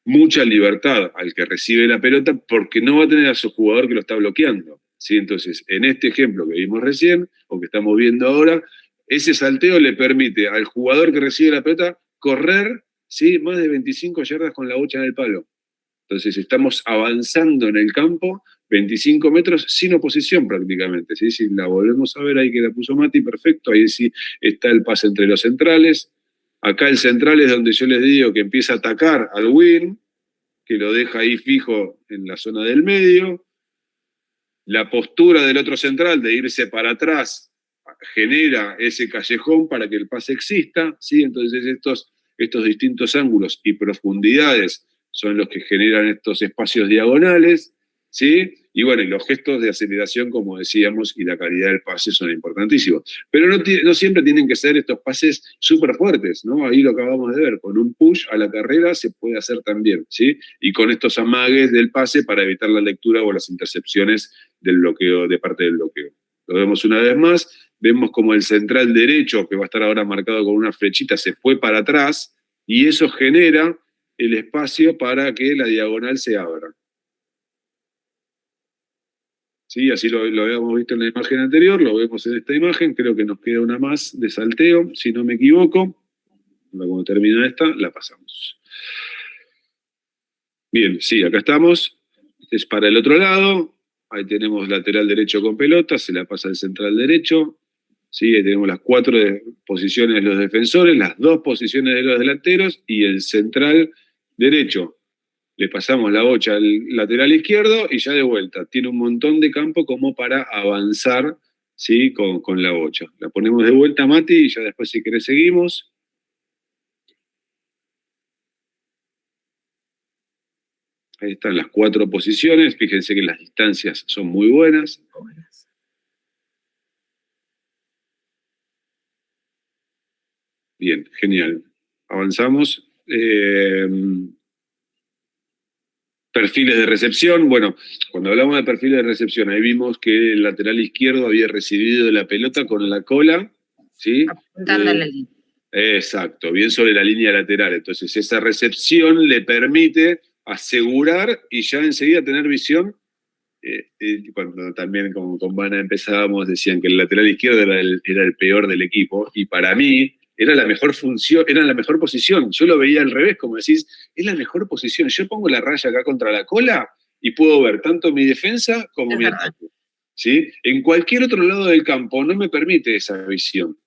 mucha libertad al que recibe la pelota porque no va a tener a su jugador que lo está bloqueando, ¿sí? Entonces, en este ejemplo que vimos recién o que estamos viendo ahora, ese salteo le permite al jugador que recibe la pelota correr, ¿sí? Más de 25 yardas con la bocha en el palo. Entonces estamos avanzando en el campo 25 metros sin oposición prácticamente, ¿sí? Si la volvemos a ver ahí que la puso Mati, perfecto, ahí sí está el pase entre los centrales. Acá el central es donde yo les digo que empieza a atacar al win, que lo deja ahí fijo en la zona del medio. La postura del otro central de irse para atrás genera ese callejón para que el pase exista, ¿sí? Entonces estos distintos ángulos y profundidades son los que generan estos espacios diagonales, ¿sí? Y bueno, y los gestos de aceleración, como decíamos, y la calidad del pase son importantísimos. Pero no siempre tienen que ser estos pases súper fuertes, ¿no? Ahí lo acabamos de ver, con un push a la carrera se puede hacer también, ¿sí? Y con estos amagues del pase para evitar la lectura o las intercepciones del bloqueo, de parte del bloqueo. Lo vemos una vez más, vemos como el central derecho, que va a estar ahora marcado con una flechita, se fue para atrás, y eso genera el espacio para que la diagonal se abra. ¿Sí? Así lo habíamos visto en la imagen anterior, lo vemos en esta imagen, creo que nos queda una más de salteo, si no me equivoco. Cuando termina esta, la pasamos. Bien, sí, acá estamos. Este es para el otro lado. Ahí tenemos lateral derecho con pelota, se la pasa al central derecho. ¿Sí? Ahí tenemos las 4 posiciones de los defensores, las 2 posiciones de los delanteros y el central derecho. Le pasamos la bocha al lateral izquierdo y ya de vuelta. Tiene un montón de campo como para avanzar, ¿sí? con la bocha. La ponemos de vuelta, Mati, y ya después si querés seguimos. Ahí están las 4 posiciones. Fíjense que las distancias son muy buenas. Bien, genial. Avanzamos. Perfiles de recepción. Bueno, cuando hablamos de perfiles de recepción, ahí vimos que el lateral izquierdo había recibido la pelota con la cola, ¿sí? Apuntando a la línea. Exacto, bien sobre la línea lateral. Entonces esa recepción le permite asegurar y ya enseguida tener visión cuando también con Vana empezábamos, decían que el lateral izquierdo era el peor del equipo, y para mí era la mejor función, era la mejor posición. Yo lo veía al revés, como decís, es la mejor posición. Yo pongo la raya acá contra la cola y puedo ver tanto mi defensa como mi ataque. ¿Sí? En cualquier otro lado del campo no me permite esa visión.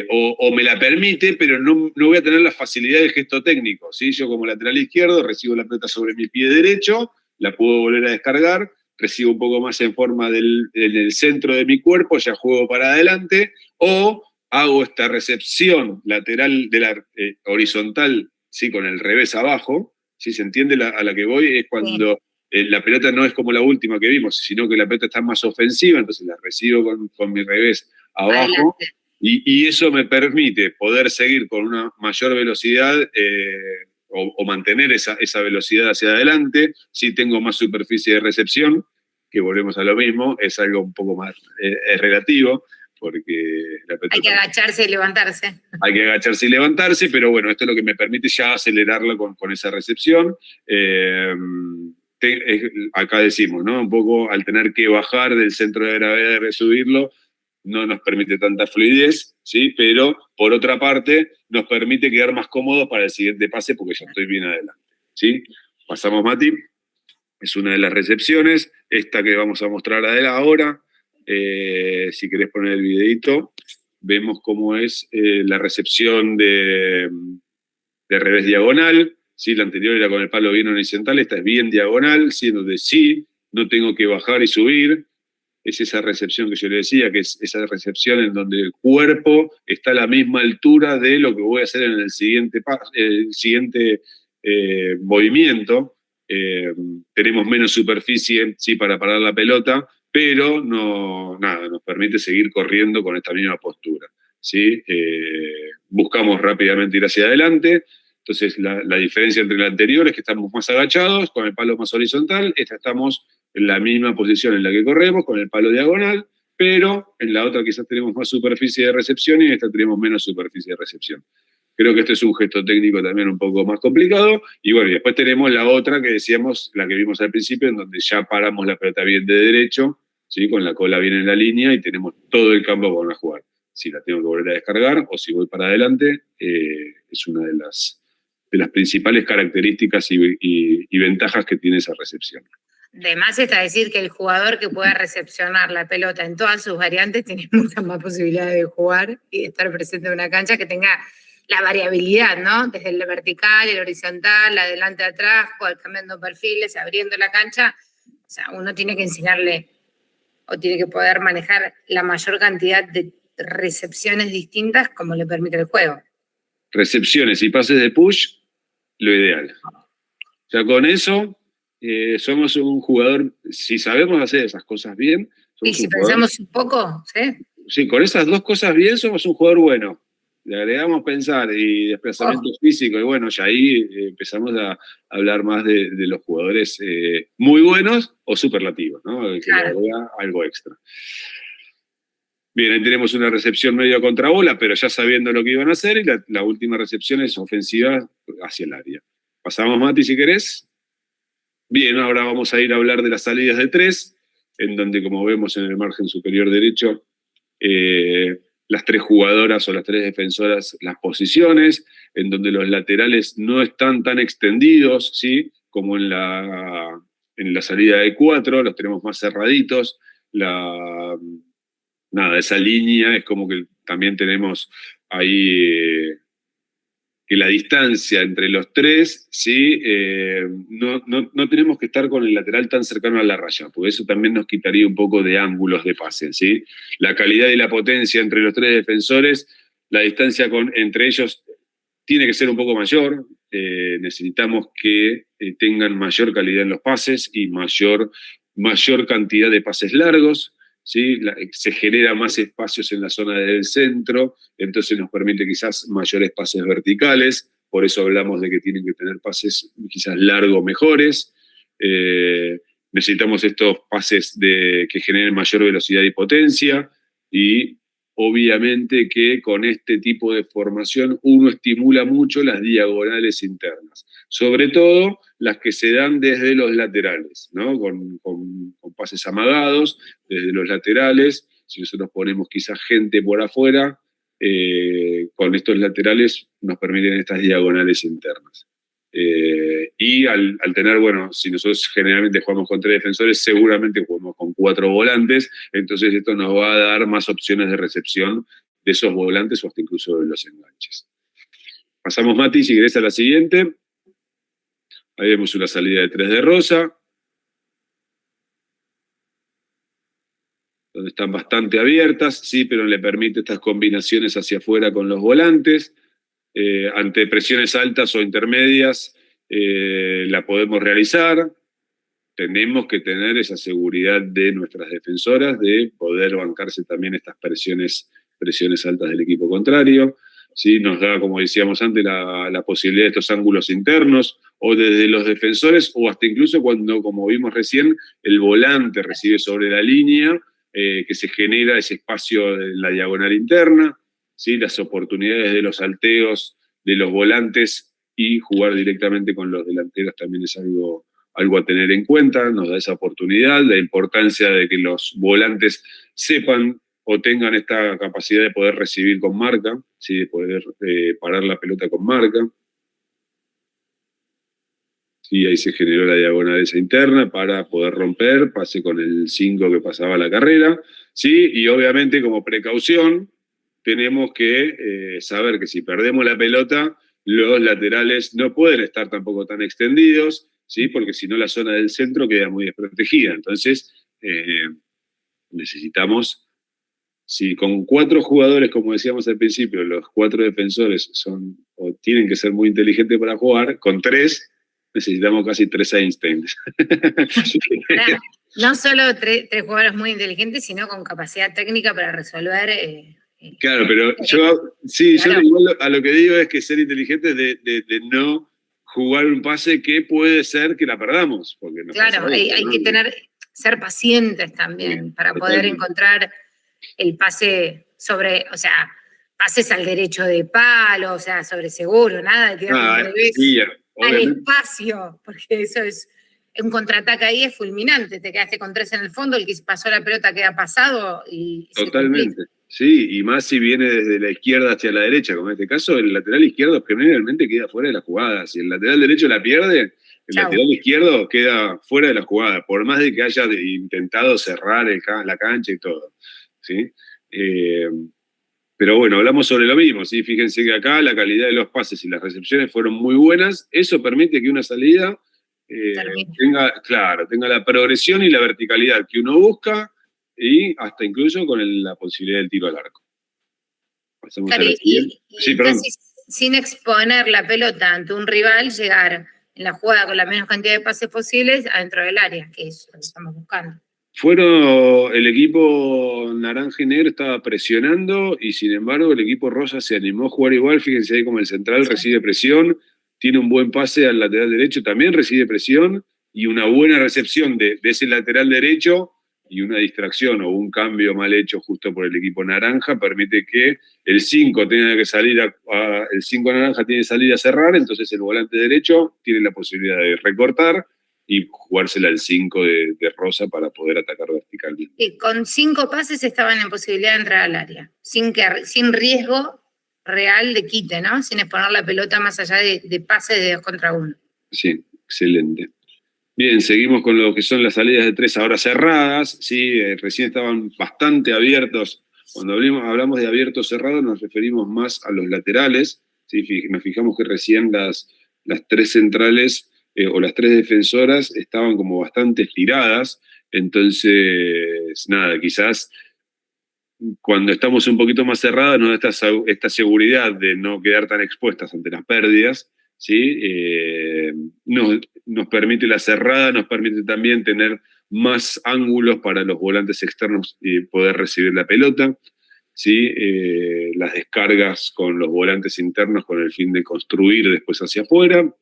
O me la permite, pero no voy a tener la facilidad del gesto técnico. ¿Sí? Yo como lateral izquierdo recibo la pelota sobre mi pie derecho, la puedo volver a descargar, recibo un poco más en forma del centro de mi cuerpo, ya juego para adelante, o hago esta recepción lateral de la horizontal, ¿sí? Con el revés abajo. ¿Sí? ¿Se entiende a la que voy? Es cuando la pelota no es como la última que vimos, sino que la pelota está más ofensiva, entonces la recibo con mi revés abajo. Y eso me permite poder seguir con una mayor velocidad o mantener esa velocidad hacia adelante. Si tengo más superficie de recepción, que volvemos a lo mismo, es algo un poco más relativo, porque hay que agacharse y levantarse. Hay que agacharse y levantarse, pero bueno, esto es lo que me permite ya acelerarla con esa recepción. Acá decimos, ¿no? Un poco al tener que bajar del centro de gravedad y resubirlo, no nos permite tanta fluidez, ¿sí? Pero por otra parte nos permite quedar más cómodos para el siguiente pase porque ya estoy bien adelante, ¿sí? Pasamos, Mati. Es una de las recepciones, esta que vamos a mostrar ahora. Si querés poner el videito, vemos cómo es la recepción de revés diagonal, ¿sí? La anterior era con el palo bien horizontal, esta es bien diagonal, siendo de sí, no tengo que bajar y subir. Es esa recepción que yo le decía, que es esa recepción en donde el cuerpo está a la misma altura de lo que voy a hacer en el siguiente movimiento. Tenemos menos superficie, sí, para parar la pelota, pero nos permite seguir corriendo con esta misma postura, ¿sí? Buscamos rápidamente ir hacia adelante. Entonces, la diferencia entre la anterior es que estamos más agachados, con el palo más horizontal. Esta estamos en la misma posición en la que corremos, con el palo diagonal, pero en la otra quizás tenemos más superficie de recepción y en esta tenemos menos superficie de recepción. Creo que este es un gesto técnico también un poco más complicado. Y bueno, y después tenemos la otra que decíamos, la que vimos al principio, en donde ya paramos la pelota bien de derecho, ¿sí? Con la cola bien en la línea y tenemos todo el campo para jugar. Si la tengo que volver a descargar o si voy para adelante, es una de las principales características y ventajas que tiene esa recepción. De más está decir que el jugador que pueda recepcionar la pelota en todas sus variantes tiene muchas más posibilidades de jugar y de estar presente en una cancha que tenga la variabilidad, ¿no? Desde el vertical, el horizontal, adelante, atrás, cambiando perfiles, abriendo la cancha. O sea, uno tiene que enseñarle o tiene que poder manejar la mayor cantidad de recepciones distintas como le permite el juego. Recepciones y pases de push, lo ideal. O sea, con eso somos un jugador, si sabemos hacer esas cosas bien. Y si pensamos un poco, ¿sí? Sí, con esas dos cosas bien somos un jugador bueno. Le agregamos pensar y desplazamiento físico, y bueno, ya ahí empezamos a hablar más de los jugadores muy buenos o superlativos, ¿no? Que le agrega algo extra. Bien, ahí tenemos una recepción medio a contrabola, pero ya sabiendo lo que iban a hacer, y la última recepción es ofensiva hacia el área. Pasamos, Mati, si querés. Bien, ahora vamos a ir a hablar de las salidas de tres, en donde, como vemos en el margen superior derecho, las tres jugadoras o las tres defensoras, las posiciones, en donde los laterales no están tan extendidos, ¿sí? Como en la salida de cuatro, los tenemos más cerraditos. Esa línea es como que también tenemos ahí que la distancia entre los tres, ¿sí? No tenemos que estar con el lateral tan cercano a la raya, porque eso también nos quitaría un poco de ángulos de pase, ¿sí? La calidad y la potencia entre los tres defensores, la distancia entre ellos tiene que ser un poco mayor. Necesitamos que tengan mayor calidad en los pases y mayor cantidad de pases largos, ¿sí? Se genera más espacios en la zona del centro, entonces nos permite quizás mayores pases verticales, por eso hablamos de que tienen que tener pases quizás largos mejores. Necesitamos estos pases que generen mayor velocidad y potencia, y obviamente que con este tipo de formación uno estimula mucho las diagonales internas, sobre todo las que se dan desde los laterales, ¿no? Con pases amagados desde los laterales. Si nosotros ponemos quizás gente por afuera, con estos laterales nos permiten estas diagonales internas. Y al tener, bueno, si nosotros generalmente jugamos con 3 defensores, seguramente jugamos con 4 volantes, entonces esto nos va a dar más opciones de recepción de esos volantes o hasta incluso de los enganches. Pasamos, Mati, si querés a la siguiente. Ahí vemos una salida de 3 de Rosa, donde están bastante abiertas, sí, pero le permite estas combinaciones hacia afuera con los volantes. Ante presiones altas o intermedias la podemos realizar. Tenemos que tener esa seguridad de nuestras defensoras de poder bancarse también estas presiones altas del equipo contrario. ¿Sí? Nos da, como decíamos antes, la posibilidad de estos ángulos internos o desde los defensores o hasta incluso cuando, como vimos recién, el volante recibe sobre la línea, que se genera ese espacio en la diagonal interna. ¿Sí? Las oportunidades de los salteos de los volantes y jugar directamente con los delanteros también es algo a tener en cuenta, nos da esa oportunidad, la importancia de que los volantes sepan o tengan esta capacidad de poder recibir con marca, ¿sí? De poder parar la pelota con marca. Sí, ahí se generó la diagonal esa interna para poder romper, pase con el 5 que pasaba la carrera, ¿sí? Y obviamente como precaución tenemos que saber que si perdemos la pelota, los laterales no pueden estar tampoco tan extendidos, ¿sí? Porque si no la zona del centro queda muy desprotegida. Entonces necesitamos, si con 4 jugadores, como decíamos al principio, los 4 defensores son o tienen que ser muy inteligentes para jugar, con 3 necesitamos casi 3 Einsteins. No solo 3 jugadores muy inteligentes, sino con capacidad técnica para resolver. Claro, pero yo igual a lo que digo es que ser inteligentes de no jugar un pase que puede ser que la perdamos. Porque claro, hay que ser pacientes también, sí, para poder encontrar el pase pases al derecho de palo, o sea, sobre seguro, nada de tirar al revés, al espacio, porque eso es un contraataque ahí es fulminante, te quedaste con 3 en el fondo, el que pasó la pelota queda pasado y totalmente. Sí, y más si viene desde la izquierda hacia la derecha, como en este caso, el lateral izquierdo generalmente queda fuera de la jugada. Si el lateral derecho la pierde, el lateral izquierdo queda fuera de la jugada, por más de que haya intentado cerrar la cancha y todo. ¿Sí? Pero bueno, hablamos sobre lo mismo, ¿sí? Fíjense que acá la calidad de los pases y las recepciones fueron muy buenas. Eso permite que una salida tenga la progresión y la verticalidad que uno busca, y hasta incluso con la posibilidad del tiro al arco. Claro, sí, perdón. Sin exponer la pelota ante un rival, llegar en la jugada con la menos cantidad de pases posibles adentro del área, que es lo que estamos buscando. El equipo naranja y negro estaba presionando y sin embargo el equipo rosa se animó a jugar igual. Fíjense ahí como el central recibe presión, tiene un buen pase al lateral derecho, también recibe presión y una buena recepción de ese lateral derecho, y una distracción o un cambio mal hecho justo por el equipo naranja permite que el 5 tenga que salir el 5 naranja tiene que salir a cerrar, entonces el volante derecho tiene la posibilidad de recortar y jugársela al 5 de Rosa para poder atacar verticalmente. Y con 5 pases estaban en posibilidad de entrar al área, sin riesgo real de quite, ¿no? Sin exponer la pelota más allá de pases de 2 contra 1. Sí, excelente. Bien, seguimos con lo que son las salidas de 3 ahora cerradas, ¿sí? Recién estaban bastante abiertos. Cuando hablamos de abiertos cerrados nos referimos más a los laterales, ¿sí? Nos fijamos que recién las 3 centrales o las 3 defensoras estaban como bastante estiradas, entonces, nada, quizás cuando estamos un poquito más cerradas nos da esta seguridad de no quedar tan expuestas ante las pérdidas, ¿sí? Nos permite la cerrada, nos permite también tener más ángulos para los volantes externos y poder recibir la pelota, ¿sí? Las descargas con los volantes internos con el fin de construir después hacia afuera.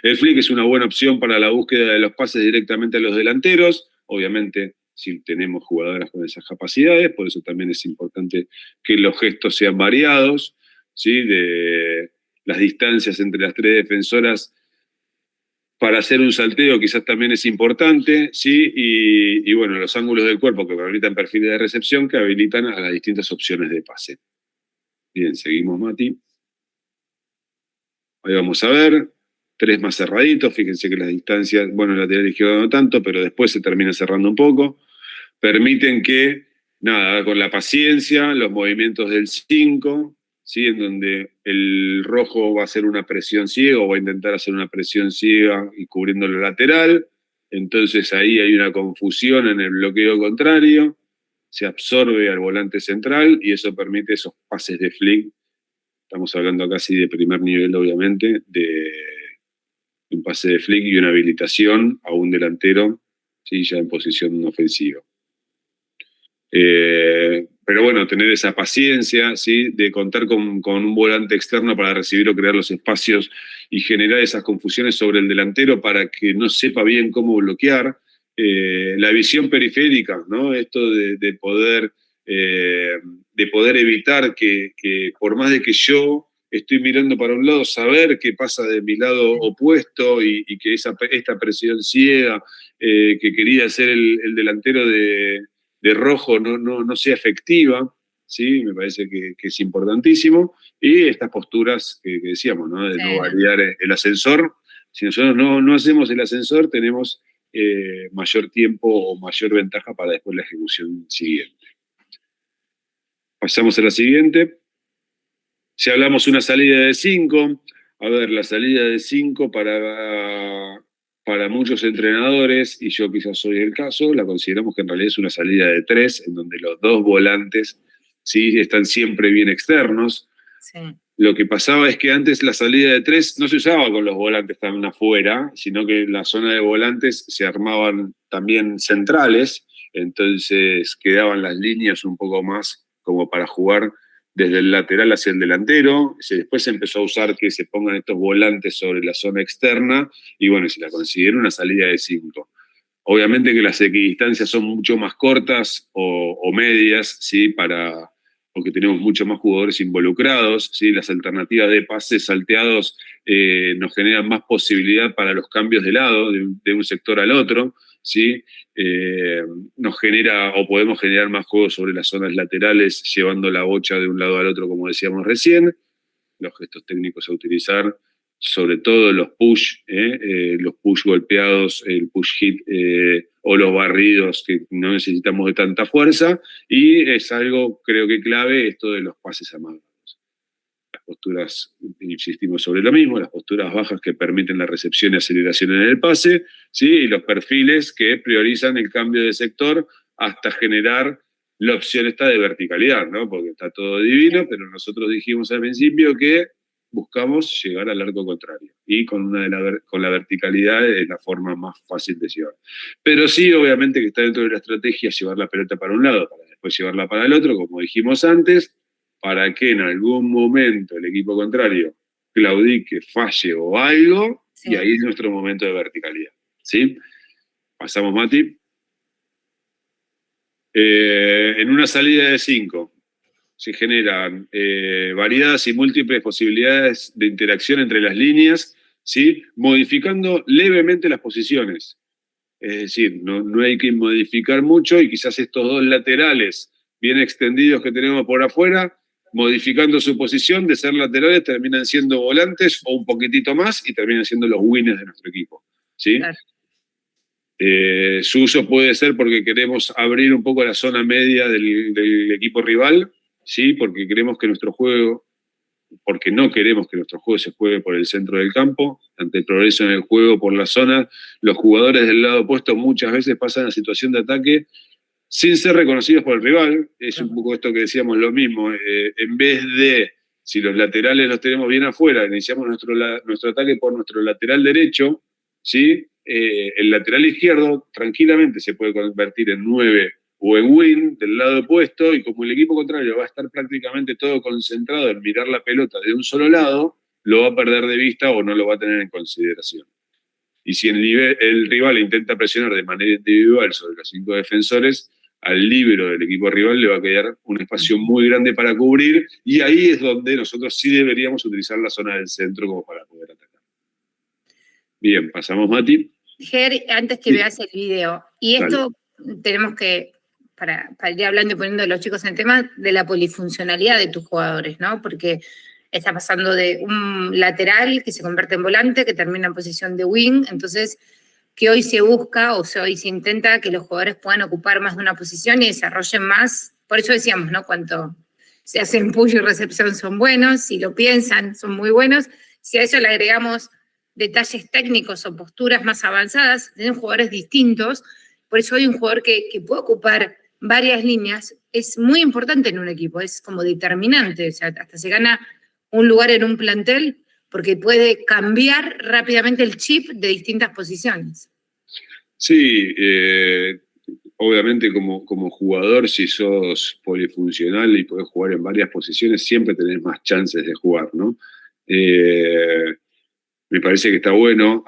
El flick es una buena opción para la búsqueda de los pases directamente a los delanteros, obviamente si tenemos jugadoras con esas capacidades, por eso también es importante que los gestos sean variados, ¿sí? De las distancias entre las tres defensoras para hacer un salteo quizás también es importante, ¿sí? Y bueno, los ángulos del cuerpo que permitan perfiles de recepción que habilitan a las distintas opciones de pase. Bien, seguimos, Mati. Ahí vamos a ver, 3 más cerraditos, fíjense que las distancias, bueno, el lateral izquierdo no tanto, pero después se termina cerrando un poco. Permiten que, nada, con la paciencia, los movimientos del 5, ¿sí? En donde el rojo va a hacer una presión ciega o va a intentar hacer una presión ciega y cubriendo lo lateral. Entonces ahí hay una confusión en el bloqueo contrario, se absorbe al volante central y eso permite esos pases de flick. Estamos hablando casi de primer nivel, obviamente, de un pase de flick y una habilitación a un delantero, ¿sí? Ya en posición ofensiva. Pero bueno, tener esa paciencia, ¿sí? De contar con un volante externo para recibir o crear los espacios y generar esas confusiones sobre el delantero para que no sepa bien cómo bloquear. La visión periférica, ¿no? Esto de poder evitar que por más de que yo estoy mirando para un lado, saber qué pasa de mi lado opuesto y que esta presión ciega que quería hacer el delantero de rojo no sea efectiva, ¿sí? Me parece que es importantísimo. Y estas posturas que decíamos, ¿no? De no variar el ascensor. Si nosotros no hacemos el ascensor, tenemos mayor tiempo o mayor ventaja para después la ejecución siguiente. Pasamos a la siguiente. Si hablamos una salida de 5, a ver, la salida de 5 para muchos entrenadores, y yo quizás soy el caso, la consideramos que en realidad es una salida de 3, en donde los dos volantes, ¿sí? Están siempre bien externos. Sí. Lo que pasaba es que antes la salida de 3 no se usaba con los volantes tan afuera, sino que en la zona de volantes se armaban también centrales, entonces quedaban las líneas un poco más como para jugar desde el lateral hacia el delantero. Después se empezó a usar que se pongan estos volantes sobre la zona externa y bueno, se la consiguieron una salida de 5. Obviamente que las equidistancias son mucho más cortas o medias, ¿sí? Porque tenemos mucho más jugadores involucrados, ¿sí? Las alternativas de pases salteados nos generan más posibilidad para los cambios de lado, de un sector al otro, ¿sí? Nos genera o podemos generar más juegos sobre las zonas laterales llevando la bocha de un lado al otro, como decíamos recién. Los gestos técnicos a utilizar, sobre todo los push golpeados, el push hit o los barridos que no necesitamos de tanta fuerza, y es algo creo que clave esto de los pases amagados. Las posturas, insistimos sobre lo mismo, las posturas bajas que permiten la recepción y aceleración en el pase, ¿sí? Y los perfiles que priorizan el cambio de sector hasta generar la opción esta de verticalidad, ¿no? Porque está todo divino, pero nosotros dijimos al principio que buscamos llegar al arco contrario. Y con la verticalidad es la forma más fácil de llevar. Pero sí, obviamente que está dentro de la estrategia llevar la pelota para un lado, para después llevarla para el otro, como dijimos antes, para que en algún momento el equipo contrario claudique, falle o algo, sí. Y ahí es nuestro momento de verticalidad. ¿Sí? Pasamos, Mati. En una salida de 5 se generan variadas y múltiples posibilidades de interacción entre las líneas, ¿sí? Modificando levemente las posiciones. Es decir, no hay que modificar mucho y quizás estos dos laterales bien extendidos que tenemos por afuera, modificando su posición de ser laterales, terminan siendo volantes o un poquitito más y terminan siendo los winners de nuestro equipo. ¿Sí? Claro. Su uso puede ser porque queremos abrir un poco la zona media del equipo rival, ¿sí? Porque queremos que nuestro juego, porque no queremos que nuestro juego se juegue por el centro del campo. Ante el progreso en el juego por la zona, los jugadores del lado opuesto muchas veces pasan a situación de ataque sin ser reconocidos por el rival. Es un poco esto que decíamos lo mismo. En vez de, si los laterales los tenemos bien afuera, iniciamos nuestro ataque por nuestro lateral derecho, ¿sí? El lateral izquierdo tranquilamente se puede convertir en 9 o en win del lado opuesto, y como el equipo contrario va a estar prácticamente todo concentrado en mirar la pelota de un solo lado, lo va a perder de vista o no lo va a tener en consideración. Y si el rival intenta presionar de manera individual sobre los 5 defensores, al líbero del equipo rival le va a quedar un espacio muy grande para cubrir, y ahí es donde nosotros sí deberíamos utilizar la zona del centro como para poder atacar. Bien, pasamos, Mati. Ger, antes que veas el video, y esto tenemos que, para ir hablando y poniendo a los chicos en tema, de la polifuncionalidad de tus jugadores, ¿no? Porque está pasando de un lateral que se convierte en volante, que termina en posición de wing, entonces que hoy se busca o hoy se intenta que los jugadores puedan ocupar más de una posición y desarrollen más. Por eso decíamos, ¿no? Cuanto se hacen push y recepción son buenos, si lo piensan son muy buenos. Si a eso le agregamos detalles técnicos o posturas más avanzadas, tienen jugadores distintos. Por eso hoy un jugador que puede ocupar varias líneas es muy importante en un equipo, es como determinante, o sea, hasta se gana un lugar en un plantel porque puede cambiar rápidamente el chip de distintas posiciones. Sí, obviamente como jugador, si sos polifuncional y podés jugar en varias posiciones, siempre tenés más chances de jugar, ¿no? Me parece que está bueno.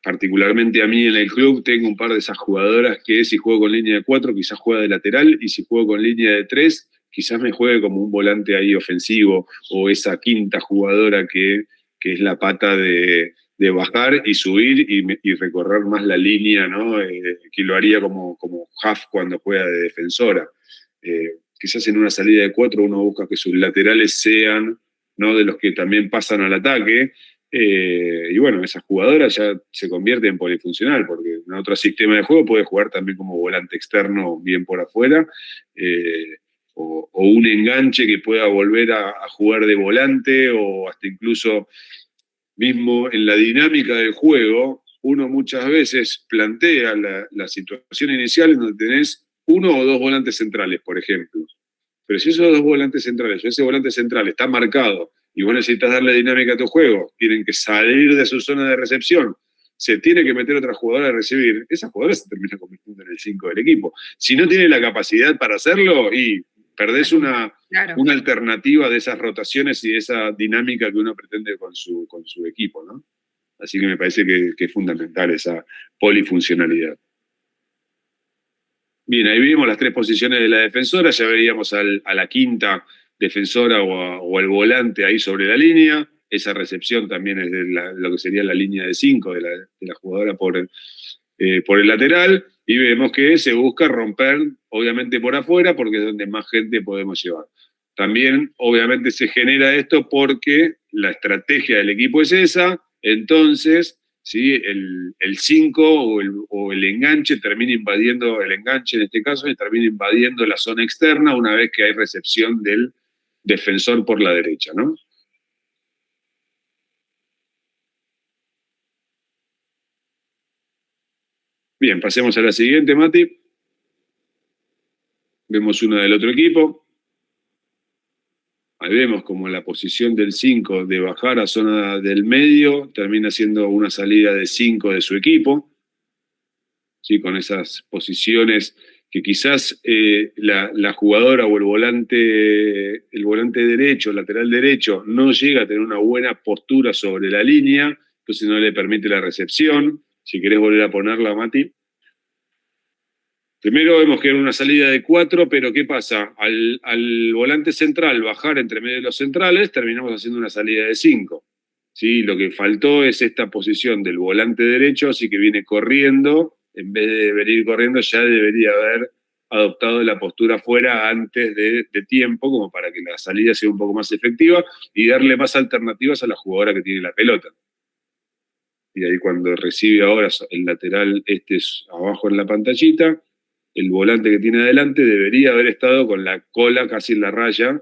Particularmente a mí en el club tengo un par de esas jugadoras que si juego con línea de 4 quizás juega de lateral, y si juego con línea de 3 quizás me juegue como un volante ahí ofensivo, o esa quinta jugadora que es la pata de bajar y subir y recorrer más la línea, ¿no? Que lo haría como half cuando juega de defensora. Quizás en una salida de 4 uno busca que sus laterales sean, ¿no?, de los que también pasan al ataque. Y bueno, esa jugadora ya se convierte en polifuncional, porque en otro sistema de juego puede jugar también como volante externo bien por afuera, o un enganche que pueda volver a jugar de volante, o hasta incluso mismo en la dinámica del juego, uno muchas veces plantea la situación inicial en donde tenés 1 o 2 volantes centrales, por ejemplo. Pero si esos 2 volantes centrales o ese volante central está marcado y vos necesitas darle dinámica a tu juego, tienen que salir de su zona de recepción, se tiene que meter otra jugadora a recibir, esa jugadora se termina convirtiendo en el 5 del equipo. Si no tiene la capacidad para hacerlo, y perdés una alternativa de esas rotaciones y de esa dinámica que uno pretende con su equipo, ¿no? Así que me parece que es fundamental esa polifuncionalidad. Bien, ahí vimos las 3 posiciones de la defensora, ya veíamos a la quinta defensora o al volante ahí sobre la línea. Esa recepción también es de lo que sería la línea de 5 de la jugadora por el lateral, y vemos que se busca romper, obviamente, por afuera, porque es donde más gente podemos llevar. También, obviamente, se genera esto porque la estrategia del equipo es esa, entonces, ¿sí?, el 5 o el enganche termina invadiendo, el enganche en este caso, termina invadiendo la zona externa una vez que hay recepción del defensor por la derecha, ¿no? Bien, pasemos a la siguiente, Mati. Vemos una del otro equipo. Ahí vemos como la posición del 5 de bajar a zona del medio termina siendo una salida de 5 de su equipo. ¿Sí? Con esas posiciones que quizás la jugadora o el volante derecho, lateral derecho, no llega a tener una buena postura sobre la línea, entonces no le permite la recepción. Si querés volver a ponerla, Mati. Primero vemos que era una salida de 4, pero ¿qué pasa? Al volante central bajar entre medio de los centrales, terminamos haciendo una salida de 5. ¿Sí? Lo que faltó es esta posición del volante derecho, así que viene corriendo. En vez de venir corriendo, ya debería haber adoptado la postura fuera antes de tiempo, como para que la salida sea un poco más efectiva y darle más alternativas a la jugadora que tiene la pelota. Y ahí cuando recibe ahora el lateral abajo en la pantallita, el volante que tiene adelante debería haber estado con la cola casi en la raya,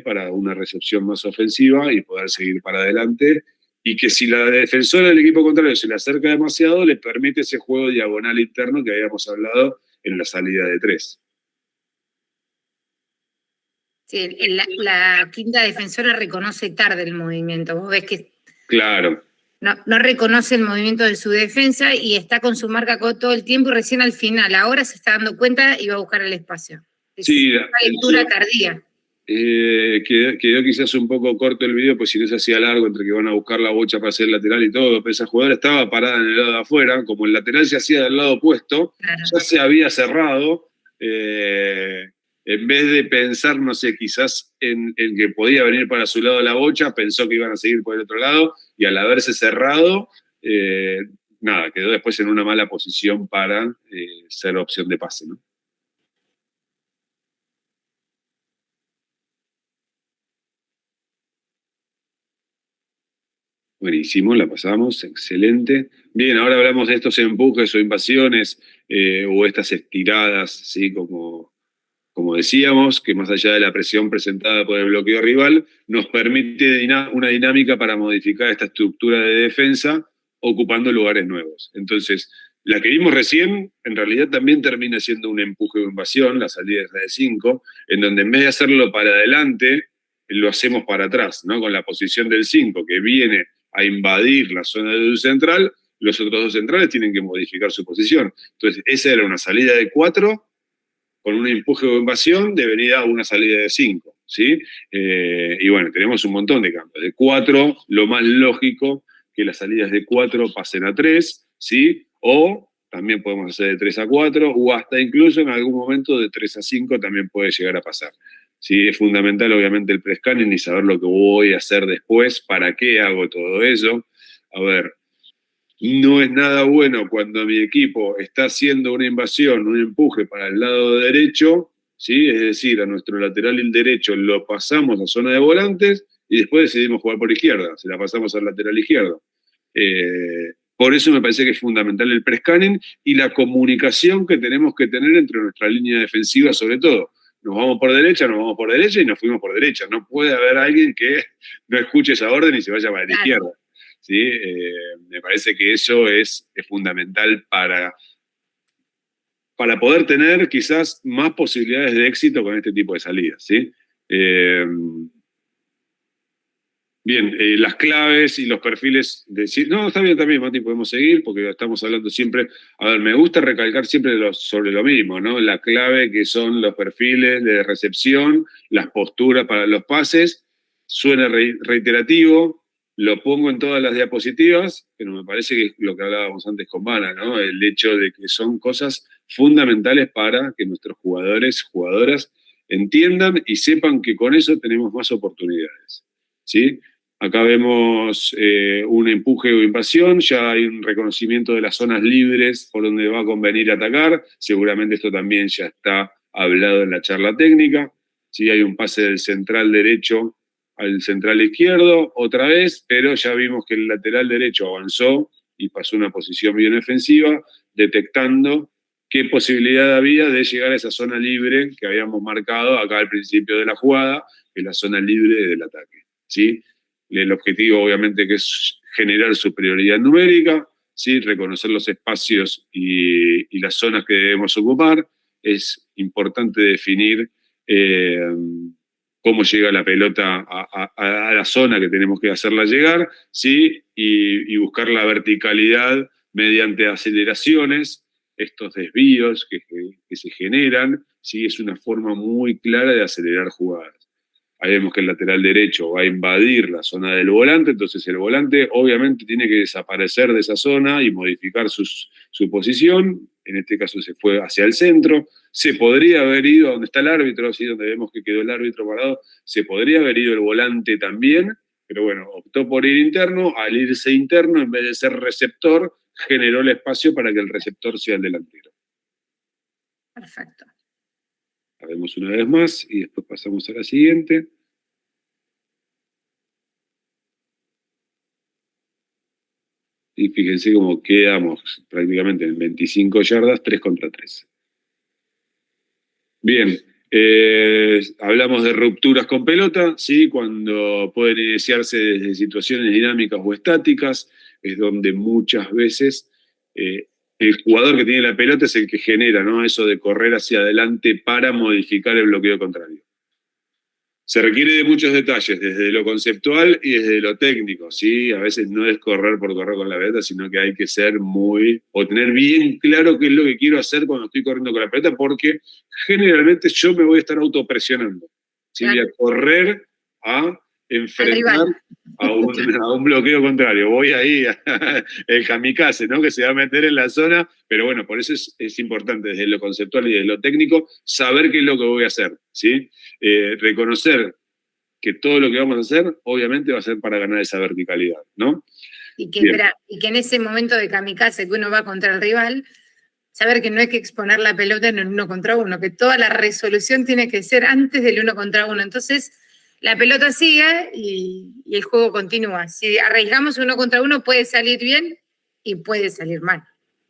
para una recepción más ofensiva y poder seguir para adelante, y que si la defensora del equipo contrario se le acerca demasiado, le permite ese juego diagonal interno que habíamos hablado en la salida de 3. Sí, la quinta defensora reconoce tarde el movimiento. Vos ves que claro. No reconoce el movimiento de su defensa y está con su marca todo el tiempo, y recién al final, ahora se está dando cuenta y va a buscar el espacio. Es sí, una lectura tardía. Quedó quizás un poco corto el video, pues si no se hacía largo entre que van a buscar la bocha para hacer el lateral y todo, pero esa jugadora estaba parada en el lado de afuera, como el lateral se hacía del lado opuesto, Claro. ya se había cerrado, en vez de pensar, no sé, quizás en que podía venir para su lado la bocha, pensó que iban a seguir por el otro lado, y al haberse cerrado, nada, quedó después en una mala posición para ser opción de pase, ¿no? Buenísimo, la pasamos, excelente. Bien, ahora hablamos de estos empujes o invasiones o estas estiradas, ¿sí? Como decíamos, que más allá de la presión presentada por el bloqueo rival, nos permite una dinámica para modificar esta estructura de defensa ocupando lugares nuevos. Entonces, la que vimos recién, en realidad también termina siendo un empuje o invasión, la salida es la de 5, en donde en vez de hacerlo para adelante, lo hacemos para atrás, ¿no? Con la posición del 5, que viene a invadir la zona del central, los otros dos centrales tienen que modificar su posición. Entonces, esa era una salida de 4 con un empuje o invasión de venida a una salida de 5, ¿sí? Y bueno, tenemos un montón de cambios. De 4, lo más lógico que las salidas de 4 pasen a 3, ¿sí? O también podemos hacer de 3 a 4, o hasta incluso en algún momento de 3 a 5 también puede llegar a pasar. Sí, es fundamental obviamente el pre-scanning y saber lo que voy a hacer después, para qué hago todo eso. A ver, no es nada bueno cuando mi equipo está haciendo una invasión, un empuje para el lado derecho, ¿sí? Es decir, a nuestro lateral derecho lo pasamos a zona de volantes y después decidimos jugar por izquierda, se la pasamos al lateral izquierdo. Por eso me parece que es fundamental el pre-scanning y la comunicación que tenemos que tener entre nuestra línea defensiva, sobre todo. Nos vamos por derecha y nos fuimos por derecha. No puede haber alguien que no escuche esa orden y se vaya para la izquierda. ¿Sí? Me parece que eso es fundamental para poder tener quizás más posibilidades de éxito con este tipo de salidas. ¿Sí? Bien, las claves y los perfiles de... No, está bien también, Mati, podemos seguir porque estamos hablando siempre... A ver, me gusta recalcar siempre sobre lo mismo, ¿no? La clave que son los perfiles de recepción, las posturas para los pases. Suena reiterativo, lo pongo en todas las diapositivas, pero me parece que es lo que hablábamos antes con Vana, ¿no? El hecho de que son cosas fundamentales para que nuestros jugadoras entiendan y sepan que con eso tenemos más oportunidades, ¿sí? Acá vemos un empuje o invasión, ya hay un reconocimiento de las zonas libres por donde va a convenir atacar, seguramente esto también ya está hablado en la charla técnica, ¿sí? Hay un pase del central derecho al central izquierdo, otra vez, pero ya vimos que el lateral derecho avanzó y pasó a una posición bien ofensiva, detectando qué posibilidad había de llegar a esa zona libre que habíamos marcado acá al principio de la jugada, que es la zona libre del ataque, ¿sí? El objetivo, obviamente, que es generar superioridad numérica, ¿sí? Reconocer los espacios y las zonas que debemos ocupar. Es importante definir cómo llega la pelota a la zona que tenemos que hacerla llegar, ¿sí? Y buscar la verticalidad mediante aceleraciones, estos desvíos que se generan, ¿sí? Es una forma muy clara de acelerar jugadas. Ahí vemos que el lateral derecho va a invadir la zona del volante, entonces el volante obviamente tiene que desaparecer de esa zona y modificar su posición. En este caso se fue hacia el centro. Se podría haber ido a donde está el árbitro, así donde vemos que quedó el árbitro parado, se podría haber ido el volante también, pero bueno, optó por ir interno. Al irse interno, en vez de ser receptor, generó el espacio para que el receptor sea el delantero. Perfecto. La vemos una vez más y después pasamos a la siguiente. Y fíjense cómo quedamos prácticamente en 25 yardas, 3 contra 3. Bien, hablamos de rupturas con pelota, ¿sí? Cuando pueden iniciarse desde situaciones dinámicas o estáticas, es donde muchas veces el jugador que tiene la pelota es el que genera, ¿no? Eso de correr hacia adelante para modificar el bloqueo contrario. Se requiere de muchos detalles, desde lo conceptual y desde lo técnico, ¿sí? A veces no es correr por correr con la pelota, sino que hay que ser o tener bien claro qué es lo que quiero hacer cuando estoy corriendo con la pelota, porque generalmente yo me voy a estar autopresionando. ¿sí? Voy a correr a enfrentar a un bloqueo contrario. Voy ahí, el kamikaze, ¿no? Que se va a meter en la zona, pero bueno, por eso es importante desde lo conceptual y desde lo técnico saber qué es lo que voy a hacer, ¿sí? Reconocer que todo lo que vamos a hacer, obviamente, va a ser para ganar esa verticalidad, ¿no? Y que en ese momento de kamikaze que uno va contra el rival, saber que no hay que exponer la pelota en el 1 contra 1, que toda la resolución tiene que ser antes del 1 contra 1. Entonces, la pelota sigue y el juego continúa. Si arriesgamos 1 contra 1, puede salir bien y puede salir mal.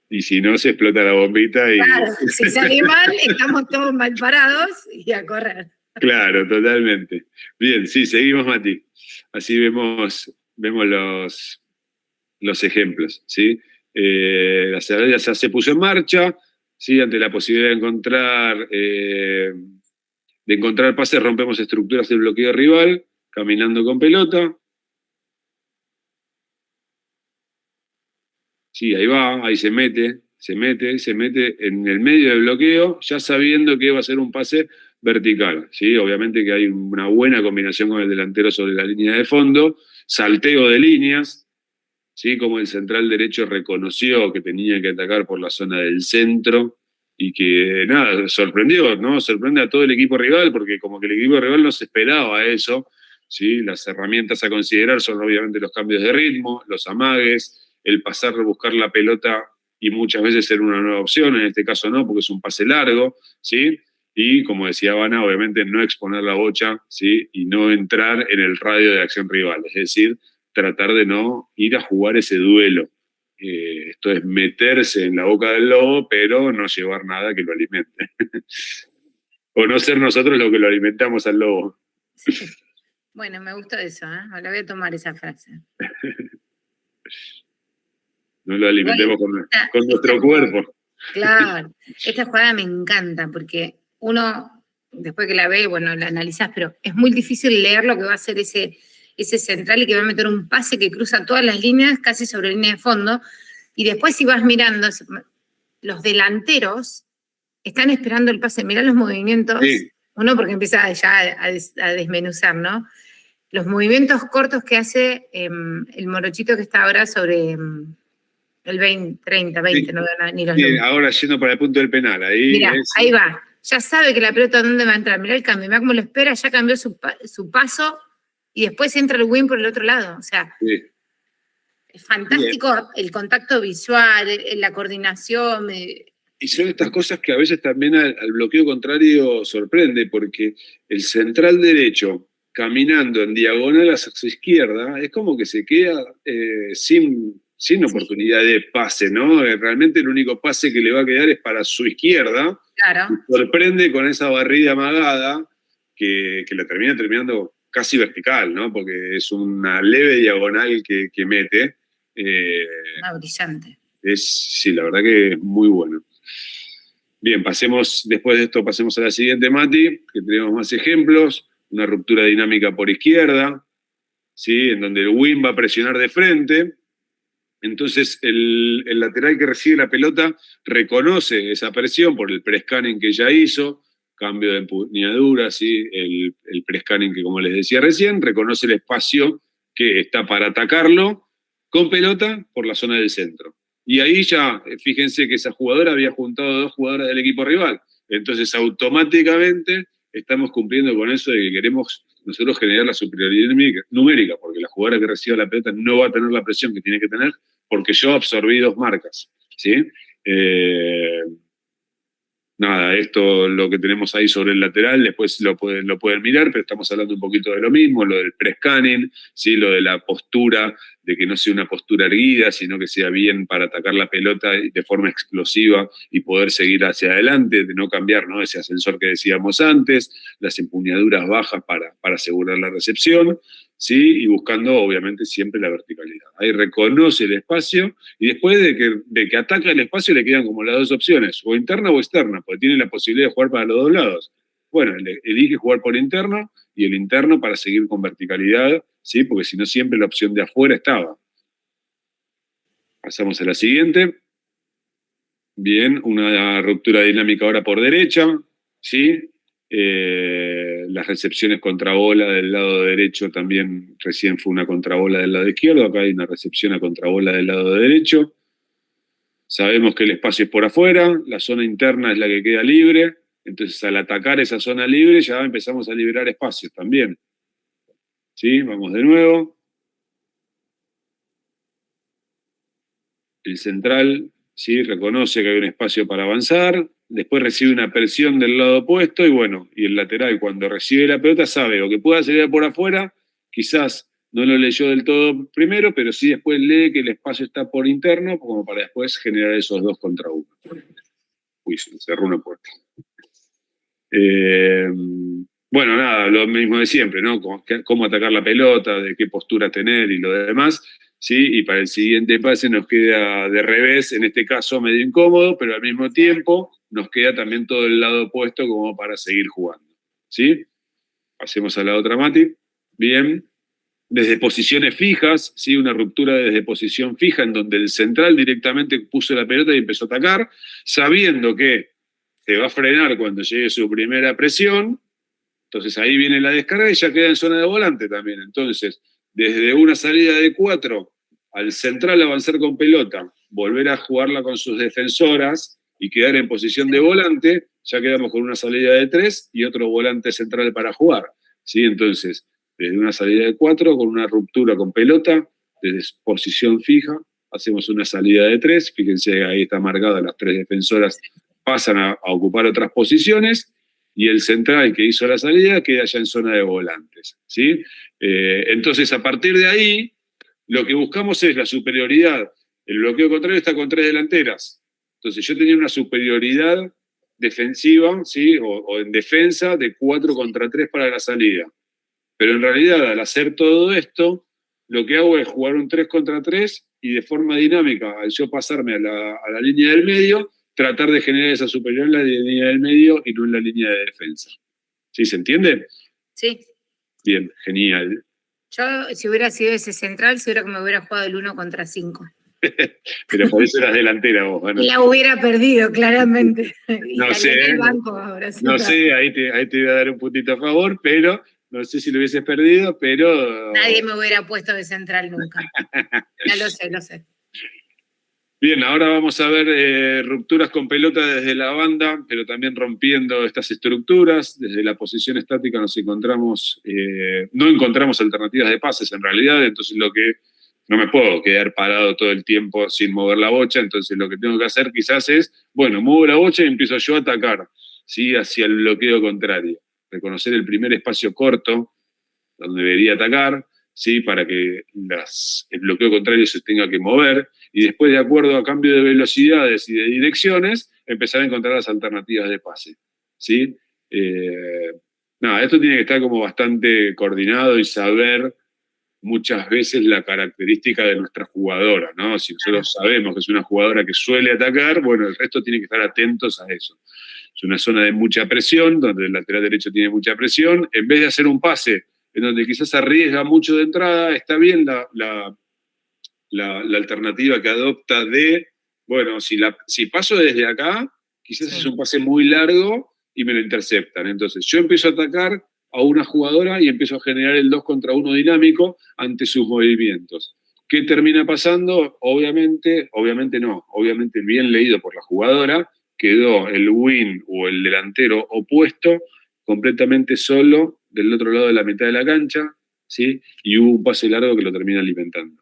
Y si no, se explota la bombita y... Claro, si sale mal, estamos todos mal parados y a correr. Claro, totalmente. Bien, sí, seguimos, Mati. Así vemos los ejemplos, ¿sí? La Sagrada ya se puso en marcha, ¿sí? Ante la posibilidad de encontrar pases, rompemos estructuras del bloqueo rival, caminando con pelota. Sí, ahí va, ahí se mete en el medio del bloqueo, ya sabiendo que va a ser un pase vertical, ¿sí? Obviamente que hay una buena combinación con el delantero sobre la línea de fondo, salteo de líneas, ¿sí? Como el central derecho reconoció que tenía que atacar por la zona del centro y que, nada, sorprendió, ¿no? Sorprende a todo el equipo rival porque como que el equipo rival no se esperaba eso, ¿sí? Las herramientas a considerar son obviamente los cambios de ritmo, los amagues, el pasar, buscar la pelota y muchas veces ser una nueva opción, en este caso no, porque es un pase largo, ¿sí? Y como decía Vanna, obviamente no exponer la bocha, ¿sí? Y no entrar en el radio de acción rival, es decir, tratar de no ir a jugar ese duelo. Esto es meterse en la boca del lobo, pero no llevar nada que lo alimente. O no ser nosotros los que lo alimentamos al lobo. Bueno, me gustó eso, ¿eh? Me la voy a tomar esa frase. No lo alimentemos con nuestro cuerpo. Claro, esta jugada me encanta porque uno, después que la ve, bueno, la analizás, pero es muy difícil leer lo que va a hacer ese central y que va a meter un pase que cruza todas las líneas, casi sobre la línea de fondo. Y después si vas mirando, los delanteros están esperando el pase. Mirá los movimientos, sí. Uno porque empieza ya a desmenuzar, ¿no? Los movimientos cortos que hace el morochito que está ahora sobre... el 20, 30, 20, sí. No veo ni los números. Ahora yendo para el punto del penal. Mirá, ahí va. Ya sabe que la pelota dónde va a entrar. Mirá el cambio, mirá cómo lo espera, ya cambió su paso y después entra el win por el otro lado. O sea, sí. Es fantástico. Bien. El contacto visual, la coordinación. Y son estas cosas que a veces también al bloqueo contrario sorprende, porque el central derecho caminando en diagonal a su izquierda es como que se queda sin oportunidad de pase, ¿no? Realmente el único pase que le va a quedar es para su izquierda. Claro. Y sorprende con esa barrida amagada que la termina terminando casi vertical, ¿no? Porque es una leve diagonal que mete. Brillante. Sí, la verdad que es muy bueno. Bien, después de esto pasemos a la siguiente, Mati, que tenemos más ejemplos. Una ruptura dinámica por izquierda, ¿sí? En donde el wing va a presionar de frente. Entonces el lateral que recibe la pelota reconoce esa presión por el pre-scanning que ya hizo, cambio de empuñadura, ¿sí? El pre-scanning que, como les decía recién, reconoce el espacio que está para atacarlo con pelota por la zona del centro. Y ahí ya, fíjense que esa jugadora había juntado 2 jugadoras del equipo rival. Entonces automáticamente estamos cumpliendo con eso de que queremos nosotros generar la superioridad numérica, porque la jugadora que reciba la pelota no va a tener la presión que tiene que tener, porque yo absorbí 2 marcas, ¿sí? Nada, esto lo que tenemos ahí sobre el lateral, después lo pueden mirar, pero estamos hablando un poquito de lo mismo, lo del pre-scanning, ¿sí? Lo de la postura, de que no sea una postura erguida, sino que sea bien para atacar la pelota de forma explosiva y poder seguir hacia adelante, de no cambiar, ¿no? Ese ascensor que decíamos antes, las empuñaduras bajas para asegurar la recepción, ¿sí? Y buscando, obviamente, siempre la verticalidad. Ahí reconoce el espacio y después de que ataca el espacio le quedan como las 2 opciones, o interna o externa, porque tiene la posibilidad de jugar para los 2 lados. Bueno, elige jugar por interno y el interno para seguir con verticalidad, ¿sí? Porque si no siempre la opción de afuera estaba. Pasamos a la siguiente. Bien, una ruptura dinámica ahora por derecha, ¿sí? las recepciones contrabola del lado derecho también recién fue una contrabola del lado izquierdo, acá hay una recepción a contrabola del lado derecho. Sabemos que el espacio es por afuera, la zona interna es la que queda libre, entonces al atacar esa zona libre ya empezamos a liberar espacios también. ¿Sí? Vamos de nuevo. El central, ¿sí? Reconoce que hay un espacio para avanzar, después recibe una presión del lado opuesto y bueno, y el lateral cuando recibe la pelota sabe o que pueda salir por afuera, quizás no lo leyó del todo primero, pero sí después lee que el espacio está por interno, como para después generar esos 2 contra 1. Uy, se cerró una puerta. Bueno, nada, lo mismo de siempre, ¿no? Cómo atacar la pelota, de qué postura tener y lo demás, ¿sí? Y para el siguiente pase nos queda de revés, en este caso medio incómodo, pero al mismo tiempo nos queda también todo el lado opuesto como para seguir jugando, ¿sí? Pasemos a la otra, Mati. Bien. Desde posiciones fijas, ¿sí? Una ruptura desde posición fija en donde el central directamente puso la pelota y empezó a atacar, sabiendo que se va a frenar cuando llegue su primera presión. Entonces ahí viene la descarga y ya queda en zona de volante también. Entonces, desde una salida de 4 al central avanzar con pelota, volver a jugarla con sus defensoras y quedar en posición de volante, ya quedamos con una salida de 3 y otro volante central para jugar. ¿Sí? Entonces, desde una salida de 4 con una ruptura con pelota, desde posición fija, hacemos una salida de 3. Fíjense, ahí está marcada, las 3 defensoras pasan a ocupar otras posiciones y el central que hizo la salida queda ya en zona de volantes, ¿sí? Entonces, a partir de ahí, lo que buscamos es la superioridad. El bloqueo contrario está con 3 delanteras. Entonces, yo tenía una superioridad defensiva, ¿sí? O en defensa de 4 contra 3 para la salida. Pero en realidad, al hacer todo esto, lo que hago es jugar un 3 contra 3 y de forma dinámica, al yo pasarme a la línea del medio, tratar de generar esa superioridad en la línea del medio y no en la línea de defensa. ¿Sí se entiende? Sí. Bien, genial. Yo, si hubiera sido ese central, seguro que me hubiera jugado el 1 contra 5. Pero por eso eras delantera vos, ¿no? La hubiera perdido, claramente. No sé, en el banco ahora, no sé, ahí te voy a dar un puntito a favor, pero no sé si lo hubieses perdido, pero... Nadie me hubiera puesto de central nunca. Ya lo sé, lo sé. Bien, ahora vamos a ver rupturas con pelota desde la banda, pero también rompiendo estas estructuras. Desde la posición estática nos encontramos, no encontramos alternativas de pases en realidad, entonces no me puedo quedar parado todo el tiempo sin mover la bocha, entonces lo que tengo que hacer quizás es, bueno, muevo la bocha y empiezo yo a atacar, ¿sí? Hacia el bloqueo contrario. Reconocer el primer espacio corto donde debería atacar, ¿sí? Para que el bloqueo contrario se tenga que mover, y después, de acuerdo a cambio de velocidades y de direcciones, empezar a encontrar las alternativas de pase, ¿sí? Nada, esto tiene que estar como bastante coordinado y saber muchas veces la característica de nuestra jugadora, ¿no? Si nosotros sabemos que es una jugadora que suele atacar, bueno, el resto tiene que estar atentos a eso. Es una zona de mucha presión, donde el lateral derecho tiene mucha presión. En vez de hacer un pase en donde quizás arriesga mucho de entrada, está bien la alternativa que adopta de, bueno, si paso desde acá, quizás es un pase muy largo y me lo interceptan. Entonces yo empiezo a atacar a una jugadora y empiezo a generar el 2 contra 1 dinámico ante sus movimientos. ¿Qué termina pasando? Obviamente bien leído por la jugadora, quedó el wing o el delantero opuesto completamente solo del otro lado de la mitad de la cancha, ¿sí? Y hubo un pase largo que lo termina alimentando.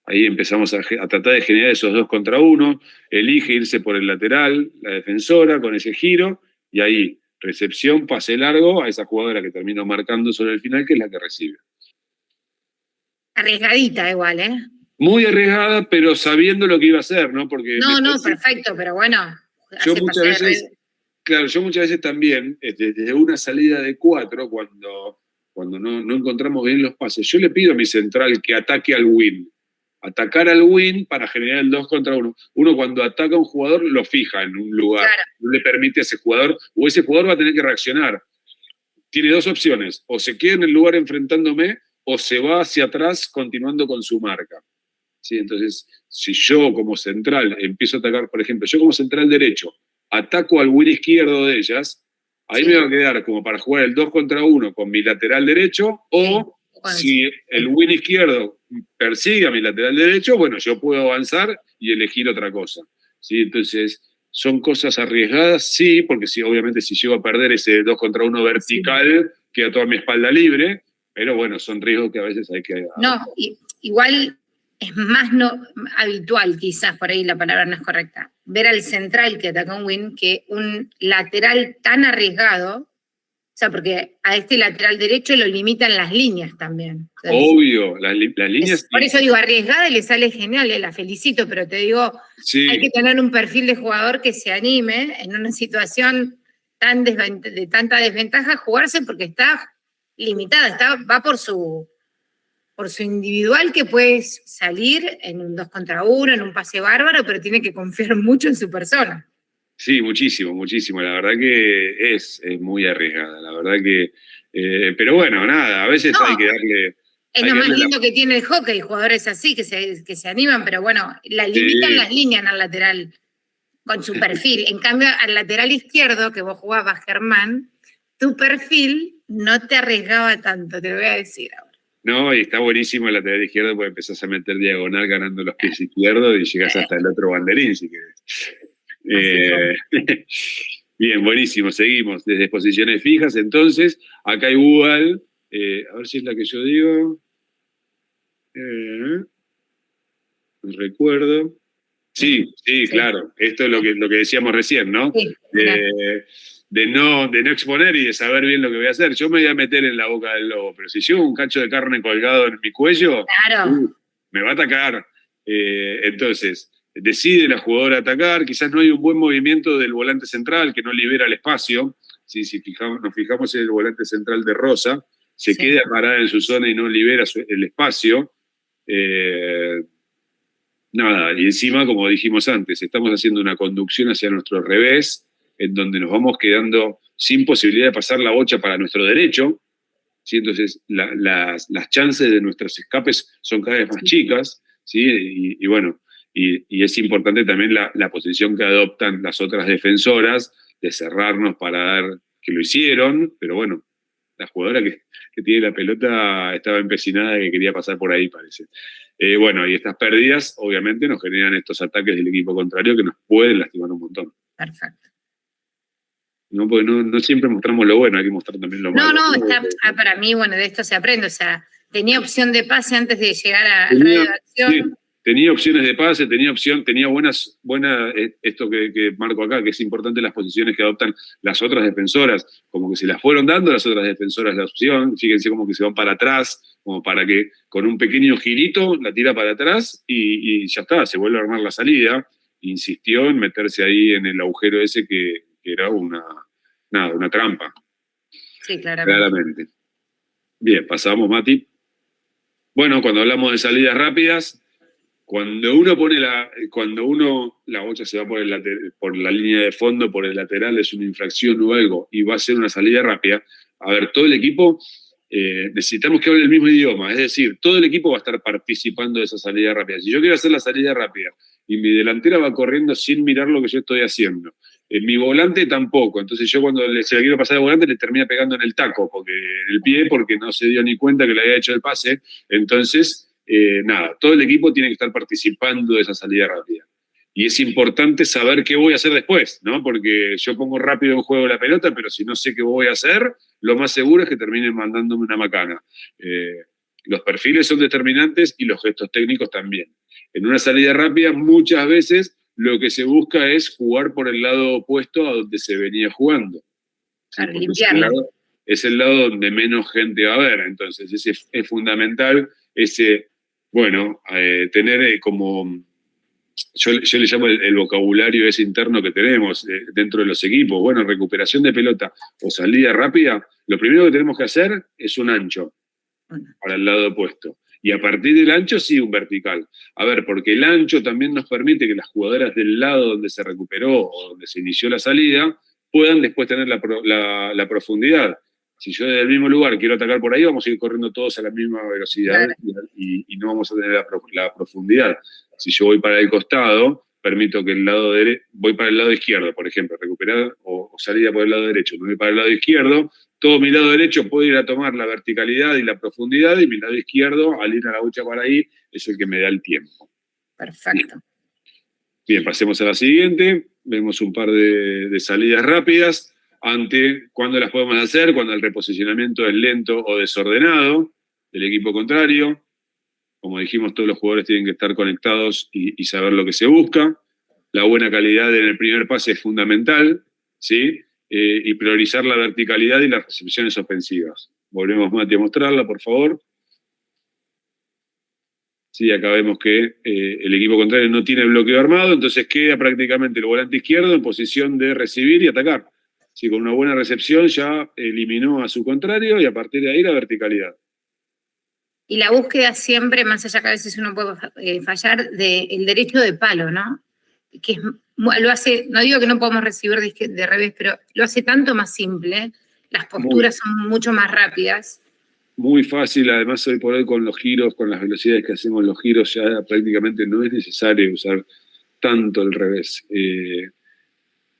Ahí empezamos a tratar de generar esos 2 contra 1, elige irse por el lateral, la defensora, con ese giro, y ahí, recepción, pase largo a esa jugadora que terminó marcando sobre el final, que es la que recibe. Arriesgadita igual, ¿eh? Muy arriesgada, pero sabiendo lo que iba a hacer, ¿no? Porque no, perfecto, pero bueno. Yo muchas veces también, desde una salida de 4, cuando no encontramos bien los pases, yo le pido a mi central que ataque al win. Atacar al win para generar el 2 contra 1. Uno cuando ataca a un jugador lo fija en un lugar, claro. No le permite a ese jugador, o ese jugador va a tener que reaccionar. Tiene 2 opciones, o se queda en el lugar enfrentándome, o se va hacia atrás continuando con su marca. ¿Sí? Entonces, si yo como central empiezo a atacar, por ejemplo, yo como central derecho, ataco al win izquierdo de ellas, Ahí Sí. me va a quedar como para jugar el 2 contra 1 con mi lateral derecho, o si el win izquierdo persigue a mi lateral derecho, bueno, yo puedo avanzar y elegir otra cosa. ¿Sí? Entonces, ¿son cosas arriesgadas? Sí, porque sí, obviamente si llego a perder ese 2 contra 1 vertical, queda toda mi espalda libre, pero bueno, son riesgos que a veces hay que... No, igual es más no habitual, quizás por ahí la palabra no es correcta, ver al central que ataca un win que un lateral tan arriesgado. O sea, porque a este lateral derecho lo limitan las líneas también. Entonces, obvio, las líneas... por eso digo, arriesgada y le sale genial, la felicito, pero te digo, Sí. hay que tener un perfil de jugador que se anime en una situación de tanta desventaja a jugarse porque está limitada, va por su individual que puede salir en un 2 contra 1, en un pase bárbaro, pero tiene que confiar mucho en su persona. Sí, muchísimo, muchísimo. La verdad que es muy arriesgada, la verdad que... pero bueno, nada, a veces hay que darle... Es lo más lindo que tiene el hockey, jugadores así que se animan, pero bueno, limitan las líneas al lateral con su perfil. En cambio, al lateral izquierdo, que vos jugabas, Germán, tu perfil no te arriesgaba tanto, te lo voy a decir ahora. No, y está buenísimo el lateral izquierdo porque empezás a meter diagonal ganando los pies izquierdos y llegás hasta el otro banderín, si querés. Bien, buenísimo, seguimos. Desde posiciones fijas, entonces, acá igual, a ver si es la que yo digo. Recuerdo. Sí, claro. Esto es lo que decíamos recién, ¿no? Sí, de no exponer y de saber bien lo que voy a hacer. Yo me voy a meter en la boca del lobo, pero si llevo un cacho de carne colgado en mi cuello, claro. Me va a atacar. Entonces, decide la jugadora atacar. Quizás no hay un buen movimiento del volante central que no libera el espacio. Si nos fijamos en el volante central de Rosa, se queda parada en su zona y no libera el espacio. Nada, y encima, como dijimos antes, estamos haciendo una conducción hacia nuestro revés, en donde nos vamos quedando sin posibilidad de pasar la bocha para nuestro derecho, ¿sí? Entonces las chances de nuestros escapes son cada vez más chicas, ¿sí? Y bueno, y es importante también la posición que adoptan las otras defensoras, de cerrarnos para dar que lo hicieron, pero bueno, la jugadora que tiene la pelota estaba empecinada que quería pasar por ahí, parece. Bueno, y estas pérdidas obviamente nos generan estos ataques del equipo contrario que nos pueden lastimar un montón. Perfecto. No, porque no siempre mostramos lo bueno, hay que mostrar también lo malo. Para mí, bueno, de esto se aprende. O sea, tenía opción de pase antes de llegar al radio de acción. Sí, tenía opciones de pase, tenía buenas esto que marco acá, que es importante las posiciones que adoptan las otras defensoras, como que se las fueron dando las otras defensoras la opción, fíjense como que se van para atrás, como para que con un pequeño girito la tira para atrás y ya está, se vuelve a armar la salida. Insistió en meterse ahí en el agujero ese que era una trampa. Sí, claramente. Bien, pasamos, Mati. Bueno, cuando hablamos de salidas rápidas, cuando la bocha se va por la línea de fondo, por el lateral, es una infracción o algo, y va a ser una salida rápida, a ver, todo el equipo, necesitamos que hable el mismo idioma, es decir, todo el equipo va a estar participando de esa salida rápida. Si yo quiero hacer la salida rápida y mi delantera va corriendo sin mirar lo que yo estoy haciendo, mi volante tampoco, entonces yo cuando se la quiero pasar al volante le termina pegando en el taco, en el pie, porque no se dio ni cuenta que le había hecho el pase, entonces... nada, todo el equipo tiene que estar participando de esa salida rápida. Y es importante saber qué voy a hacer después, ¿no? Porque yo pongo rápido en juego la pelota, pero si no sé qué voy a hacer, lo más seguro es que terminen mandándome una macana. Los perfiles son determinantes y los gestos técnicos también. En una salida rápida, muchas veces lo que se busca es jugar por el lado opuesto a donde se venía jugando. Para limpiarlo. Es el lado donde menos gente va a ver. Entonces, es fundamental tener como, yo le llamo el vocabulario ese interno que tenemos dentro de los equipos. Bueno, recuperación de pelota o salida rápida, lo primero que tenemos que hacer es un ancho para el lado opuesto. Y a partir del ancho, sí, un vertical. A ver, porque el ancho también nos permite que las jugadoras del lado donde se recuperó o donde se inició la salida puedan después tener la profundidad. Si yo desde el mismo lugar quiero atacar por ahí, vamos a ir corriendo todos a la misma velocidad, claro, y no vamos a tener la profundidad. Si yo voy para el costado, permito que voy para el lado izquierdo, por ejemplo, recuperar o salida por el lado derecho, me voy para el lado izquierdo, todo mi lado derecho puede ir a tomar la verticalidad y la profundidad, y mi lado izquierdo, al ir a la bocha para ahí, es el que me da el tiempo. Perfecto. Bien, pasemos a la siguiente. Vemos un par de salidas rápidas. ¿Cuándo las podemos hacer? Cuando el reposicionamiento es lento o desordenado del equipo contrario. Como dijimos, todos los jugadores tienen que estar conectados y saber lo que se busca. La buena calidad en el primer pase es fundamental, ¿sí? Y priorizar la verticalidad y las recepciones ofensivas. Volvemos, Mati, a mostrarla, por favor. Sí, acá vemos que el equipo contrario no tiene bloqueo armado, entonces queda prácticamente el volante izquierdo en posición de recibir y atacar. Sí, con una buena recepción ya eliminó a su contrario y a partir de ahí la verticalidad. Y la búsqueda siempre, más allá que a veces uno puede fallar, del derecho de palo, ¿no? Que lo hace, no digo que no podamos recibir de revés, pero lo hace tanto más simple, las posturas son mucho más rápidas. Muy fácil, además hoy por hoy con los giros, con las velocidades que hacemos los giros, ya prácticamente no es necesario usar tanto el revés.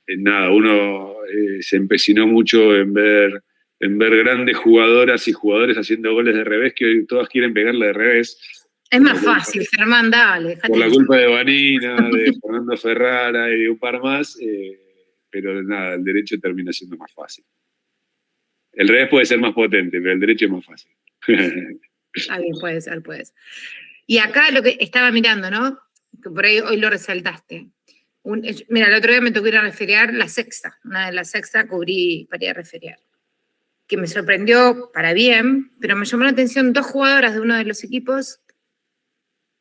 Nada, uno se empecinó mucho en ver grandes jugadoras y jugadores haciendo goles de revés, que hoy todas quieren pegarle de revés. Es más fácil, Germán, dale. Por la culpa de Vanina, de Fernando Ferrara y de un par más, pero nada, el derecho termina siendo más fácil. El revés puede ser más potente, pero el derecho es más fácil. Está bien, puede ser. Y acá lo que estaba mirando, ¿no? Que por ahí hoy lo resaltaste. Mira, el otro día me tocó ir a referiar la sexta. Una de las sexta cubrí para ir a referiar. Que me sorprendió para bien, pero me llamó la atención 2 jugadoras de uno de los equipos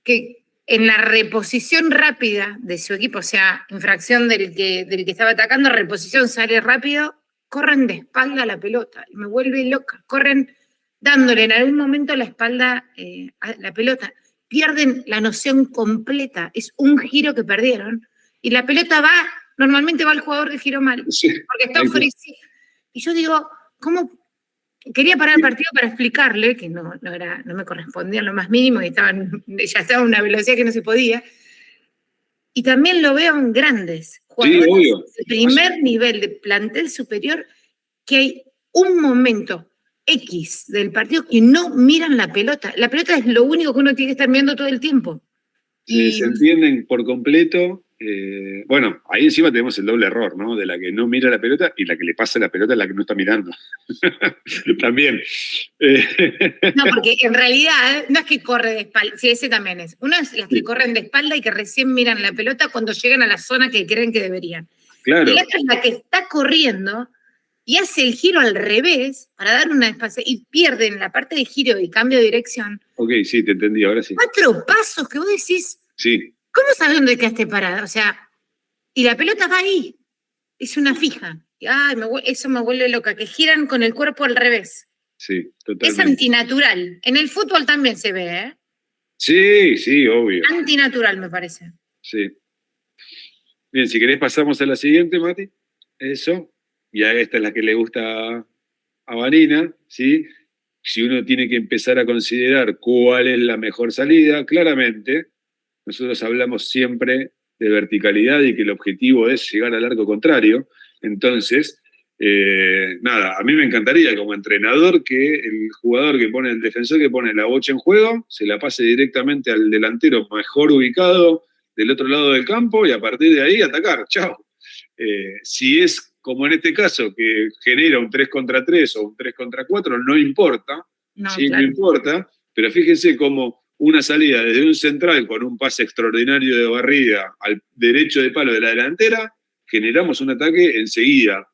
que en la reposición rápida de su equipo, o sea, infracción del que estaba atacando, reposición, sale rápido, corren de espalda a la pelota. Y me vuelve loca. Corren dándole en algún momento la espalda a la pelota. Pierden la noción completa. Es un giro que perdieron. Y la pelota normalmente va al jugador de giro mal, Sí, porque está ofrecido. Y yo digo, ¿cómo? Quería parar el partido para explicarle que no me correspondía en lo más mínimo, y ya estaba a una velocidad que no se podía. Y también lo veo en grandes jugadores, sí, obvio. de primer nivel de plantel superior, que hay un momento X del partido que no miran la pelota. La pelota es lo único que uno tiene que estar mirando todo el tiempo. Sí, se entienden por completo. Bueno, ahí encima tenemos el doble error, ¿no? De la que no mira la pelota y la que le pasa la pelota es la que no está mirando. También. No, porque en realidad no es que corre de espalda, sí, ese también es. Uno es las que corren de espalda y que recién miran la pelota cuando llegan a la zona que creen que deberían. Claro. Y la otra es la que está corriendo y hace el giro al revés para dar una espacio y pierden la parte de giro y cambio de dirección. Ok, sí, te entendí, ahora sí. 4 pasos que vos decís, sí. ¿Cómo sabes dónde quedaste parada? O sea, y la pelota va ahí, es una fija. Ay, eso me vuelve loca, que giran con el cuerpo al revés. Sí, totalmente. Es antinatural. En el fútbol también se ve, ¿eh? Sí, obvio. Antinatural, me parece. Sí. Bien, si querés pasamos a la siguiente, Mati. Eso. Y a esta es la que le gusta a Vanina, ¿sí? Si uno tiene que empezar a considerar cuál es la mejor salida, claramente, nosotros hablamos siempre de verticalidad y que el objetivo es llegar al arco contrario. Entonces, nada, a mí me encantaría como entrenador que el jugador que pone, el defensor que pone la bocha en juego, se la pase directamente al delantero mejor ubicado del otro lado del campo y a partir de ahí atacar. Chao. Si es como en este caso, que genera un 3 contra 3 o un 3 contra 4, no importa, No, ¿sí? claro. No importa, pero fíjense cómo una salida desde un central con un pase extraordinario de barrida al derecho de palo de la delantera, generamos un ataque enseguida.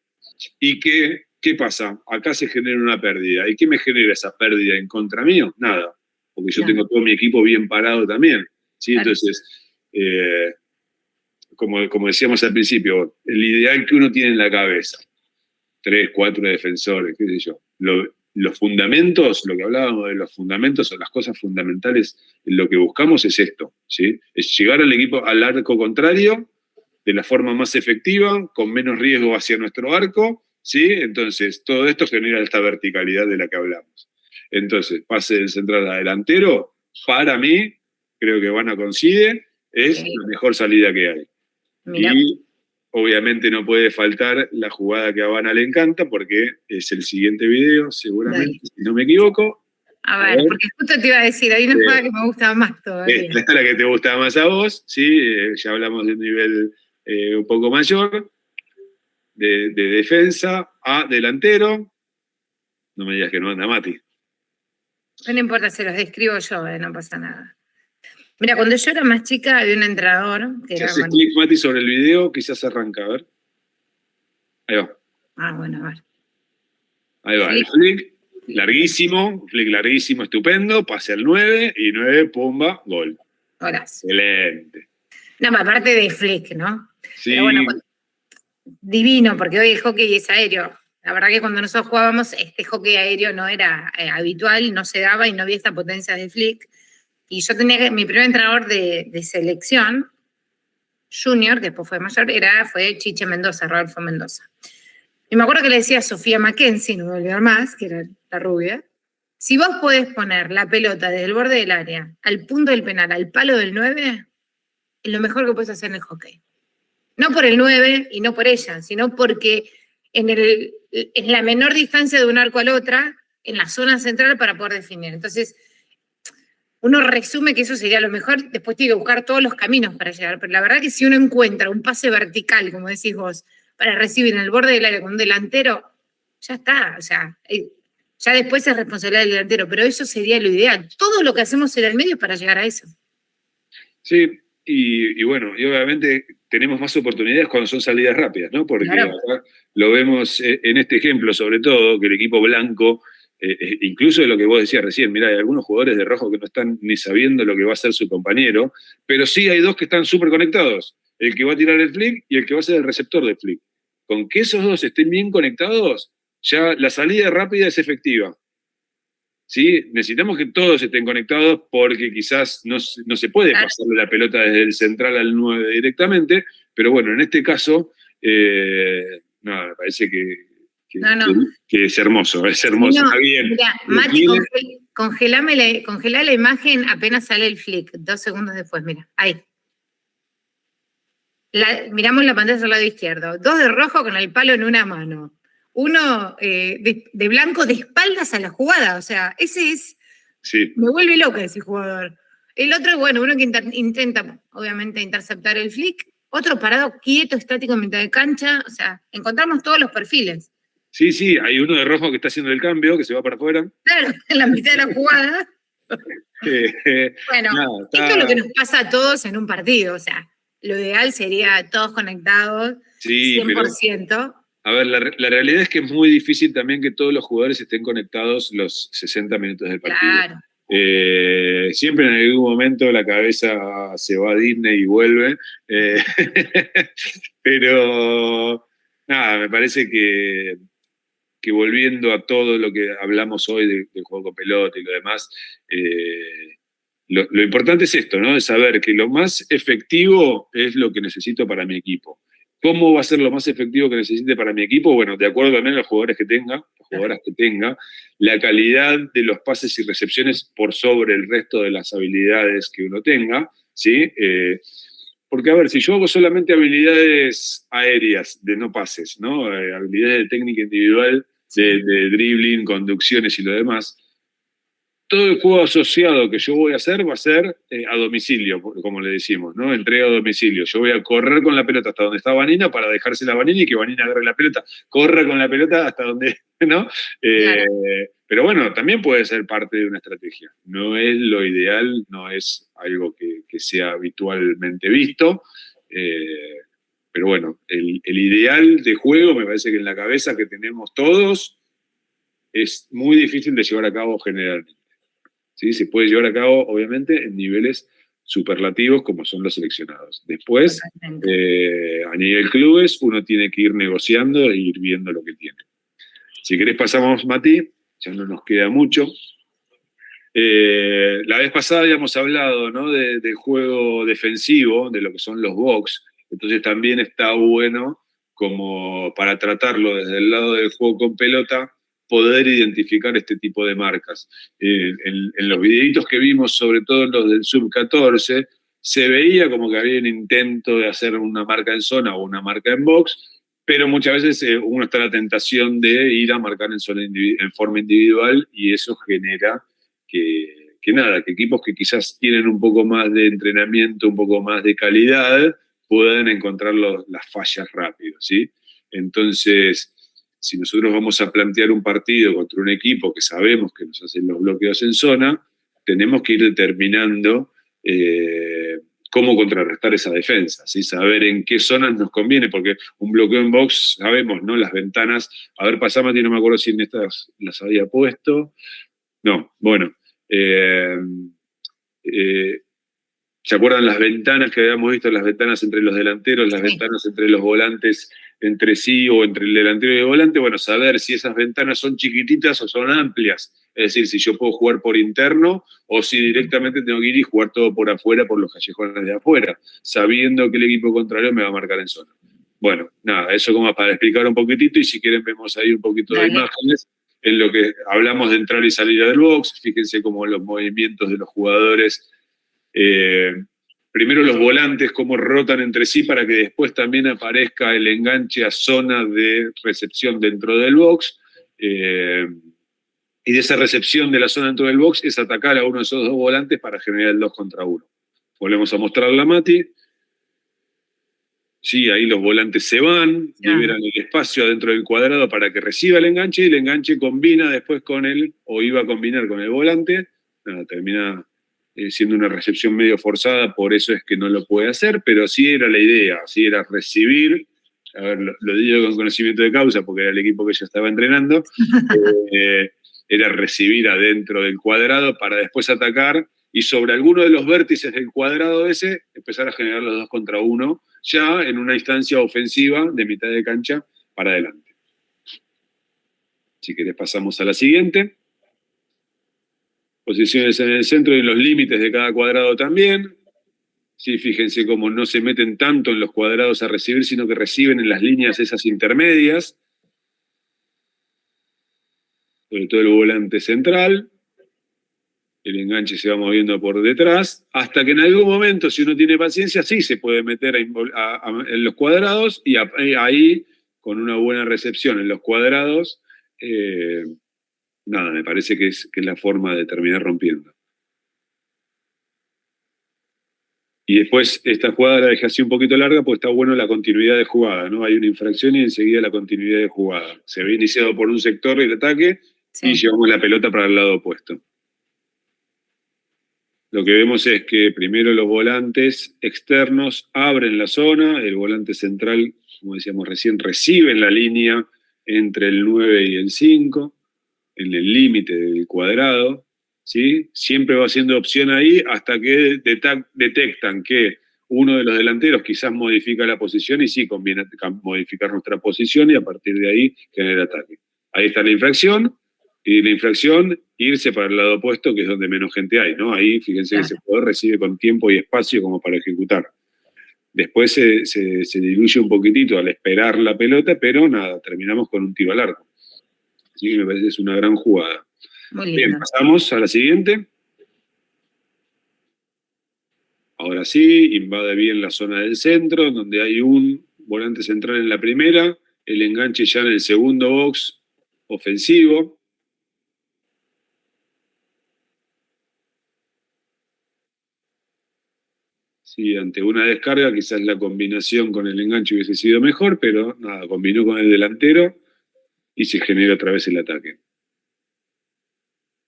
¿Y qué pasa? Acá se genera una pérdida. ¿Y qué me genera esa pérdida en contra mío? Nada, porque yo tengo todo mi equipo bien parado también. ¿Sí? Claro. Entonces, como decíamos al principio, el ideal que uno tiene en la cabeza, 3, 4 defensores, qué sé yo, los fundamentos, lo que hablábamos de los fundamentos o las cosas fundamentales, lo que buscamos es esto, ¿sí? Es llegar al equipo, al arco contrario, de la forma más efectiva, con menos riesgo hacia nuestro arco, ¿sí? Entonces, todo esto genera esta verticalidad de la que hablamos. Entonces, pase del central a delantero, para mí, creo que Vanna coincide, es la mejor salida que hay. Mira, Y obviamente no puede faltar la jugada que a Habana le encanta, porque es el siguiente video, seguramente, dale. si no me equivoco. A A ver, ver, porque justo te iba a decir, hay una jugada eh, que me gusta más todavía. esta es la que te gusta más a vos, ¿sí? Ya hablamos de un nivel un poco mayor, de defensa a delantero. No me digas que no anda Mati. No importa, se los describo yo, no pasa nada. Mira, cuando yo era más chica había un entrenador que Si era, haces bueno, clic, Mati, sobre el video, quizás arranca, a ver. Ahí va. bueno, a ver. Ahí va, el Flick, flick larguísimo, estupendo, pase al 9 y 9, pumba, gol. horas. Excelente. No, aparte de Flick, ¿no? Pero bueno, Sí, divino, porque hoy el hockey es aéreo. La verdad que cuando nosotros jugábamos, este hockey aéreo no era habitual, no se daba y no había esta potencia de Flick. Y yo tenía mi primer entrenador de selección, junior, que después fue mayor, fue Chiche Mendoza, Rodolfo Mendoza. Y me acuerdo que le decía a Sofía Mackenzie, no me voy a olvidar más, que era la rubia, si vos podés poner la pelota desde el borde del área al punto del penal, al palo del 9, es lo mejor que puedes hacer en el hockey. No por el 9 y no por ella, sino porque en la menor distancia de un arco a la otra, en la zona central para poder definir. Entonces, uno resume que eso sería lo mejor, después tiene que buscar todos los caminos para llegar, pero la verdad que si uno encuentra un pase vertical, como decís vos, para recibir en el borde del área con un delantero, ya está, o sea, ya después es responsabilidad del delantero, pero eso sería lo ideal. Todo lo que hacemos en el medio es para llegar a eso. sí, y bueno, y obviamente tenemos más oportunidades cuando son salidas rápidas, ¿no? Porque Claro. acá lo vemos en este ejemplo, sobre todo, que el equipo blanco, incluso de lo que vos decías recién, mirá, hay algunos jugadores de rojo que no están ni sabiendo lo que va a hacer su compañero, pero sí hay dos que están súper conectados, el que va a tirar el flick y el que va a ser el receptor del flick. Con que esos dos estén bien conectados, ya la salida rápida es efectiva. ¿Sí? Necesitamos que todos estén conectados porque quizás no se puede Claro. pasarle la pelota desde el central al 9 directamente, pero bueno, en este caso, nada, me parece que es hermoso, está bien. Mira, Mati, congelá la imagen apenas sale el flick, 2 segundos después, mira, ahí. Miramos la pantalla al lado izquierdo, 2 de rojo con el palo en una mano. Uno de blanco de espaldas a la jugada, o sea, ese es, Sí. me vuelve loca ese jugador. El otro, bueno, uno que intenta, obviamente, interceptar el flick, otro parado quieto, estático en mitad de cancha, o sea, encontramos todos los perfiles. Sí, sí, hay uno de rojo que está haciendo el cambio, que se va para afuera. Claro, en la mitad de la jugada. Bueno, nada, esto es lo que nos pasa a todos en un partido, o sea, lo ideal sería todos conectados, sí, 100%. Pero, a ver, la realidad es que es muy difícil también que todos los jugadores estén conectados los 60 minutos del partido. Claro. Siempre en algún momento la cabeza se va a Disney y vuelve. Pero nada, me parece que volviendo a todo lo que hablamos hoy del juego con pelota y lo demás, lo importante es esto, ¿no? De saber que lo más efectivo es lo que necesito para mi equipo. ¿Cómo va a ser lo más efectivo que necesite para mi equipo? Bueno, de acuerdo también a los jugadores que tenga, las jugadoras que tenga, la calidad de los pases y recepciones por sobre el resto de las habilidades que uno tenga, ¿sí? Porque, a ver, si yo hago solamente habilidades aéreas, de no pases, ¿no? Habilidades de técnica individual, de dribbling, conducciones y lo demás, todo el juego asociado que yo voy a hacer va a ser a domicilio, como le decimos, ¿no? Entrega a domicilio. Yo voy a correr con la pelota hasta donde está Vanina para dejársela a Vanina y que Vanina agarre la pelota, corra con la pelota hasta donde, ¿no? Claro. Pero bueno, también puede ser parte de una estrategia. No es lo ideal, no es algo que sea habitualmente visto. Pero bueno, el ideal de juego me parece que en la cabeza que tenemos todos es muy difícil de llevar a cabo generalmente. ¿Sí? Se puede llevar a cabo, obviamente, en niveles superlativos como son los seleccionados. Después, a nivel clubes, uno tiene que ir negociando e ir viendo lo que tiene. Si querés pasamos, Mati, ya no nos queda mucho. La vez pasada habíamos hablado, ¿no? del juego defensivo, de lo que son los box, entonces también está bueno como para tratarlo desde el lado del juego con pelota, poder identificar este tipo de marcas. En los videitos que vimos, sobre todo en los del sub-14, se veía como que había un intento de hacer una marca en zona o una marca en box, pero muchas veces uno está en la tentación de ir a marcar en zona en forma individual y eso genera que nada, que equipos que quizás tienen un poco más de entrenamiento, un poco más de calidad, puedan encontrar las fallas rápido, ¿sí? Entonces, si nosotros vamos a plantear un partido contra un equipo que sabemos que nos hacen los bloqueos en zona, tenemos que ir determinando cómo contrarrestar esa defensa, ¿sí? Saber en qué zonas nos conviene, porque un bloqueo en box, sabemos, ¿no? Las ventanas, a ver, pasame, no me acuerdo si en estas las había puesto. No, bueno. ¿Se acuerdan las ventanas que habíamos visto? Las ventanas entre los delanteros, las ventanas entre los volantes entre sí o entre el delantero y el volante. Bueno, saber si esas ventanas son chiquititas o son amplias. Es decir, si yo puedo jugar por interno o si directamente tengo que ir y jugar todo por afuera, por los callejones de afuera, sabiendo que el equipo contrario me va a marcar en zona. Bueno, nada, eso como para explicar un poquitito y si quieren vemos ahí un poquito de imágenes en lo que hablamos de entrar y salir del box. Fíjense cómo los movimientos de los jugadores, primero los volantes cómo rotan entre sí para que después también aparezca el enganche a zona de recepción dentro del box, y de esa recepción de la zona dentro del box es atacar a uno de esos dos volantes para generar el 2 contra 1. Volvemos a mostrar la Mati. Sí, ahí los volantes se van, liberan el espacio adentro del cuadrado para que reciba el enganche y el enganche combina después con él, o iba a combinar con el volante. Nada, termina siendo una recepción medio forzada, por eso es que no lo puede hacer, pero sí era la idea, sí era recibir, a ver, lo digo con conocimiento de causa porque era el equipo que ya estaba entrenando, era recibir adentro del cuadrado para después atacar y sobre alguno de los vértices del cuadrado ese empezar a generar los 2 contra 1 ya en una instancia ofensiva de mitad de cancha para adelante. Si querés pasamos a la siguiente. Posiciones en el centro y en los límites de cada cuadrado también. Sí, fíjense cómo no se meten tanto en los cuadrados a recibir, sino que reciben en las líneas esas intermedias. Sobre todo el volante central. El enganche se va moviendo por detrás, hasta que en algún momento, si uno tiene paciencia, sí se puede meter en los cuadrados y ahí, con una buena recepción en los cuadrados, nada, me parece que es la forma de terminar rompiendo. Y después esta jugada la dejé así un poquito larga porque está bueno la continuidad de jugada, ¿no? Hay una infracción y enseguida la continuidad de jugada. Se había iniciado por un sector el ataque y llevamos la pelota para el lado opuesto. Lo que vemos es que primero los volantes externos abren la zona, el volante central, como decíamos recién, recibe en la línea entre el 9 y el 5, en el límite del cuadrado, ¿sí? Siempre va siendo opción ahí hasta que detectan que uno de los delanteros quizás modifica la posición y sí conviene modificar nuestra posición y a partir de ahí genera ataque. Ahí está la infracción. Y la infracción, irse para el lado opuesto, que es donde menos gente hay, ¿no? Ahí, fíjense que ese jugador recibe con tiempo y espacio como para ejecutar. Después se diluye un poquitito al esperar la pelota, pero nada, terminamos con un tiro al arco. Así que me parece que es una gran jugada. Muy lindo. Bien, pasamos a la siguiente. Ahora sí, invade bien la zona del centro, donde hay un volante central en la primera, el enganche ya en el segundo box ofensivo. Sí, ante una descarga quizás la combinación con el enganche hubiese sido mejor, pero nada, combinó con el delantero y se genera otra vez el ataque.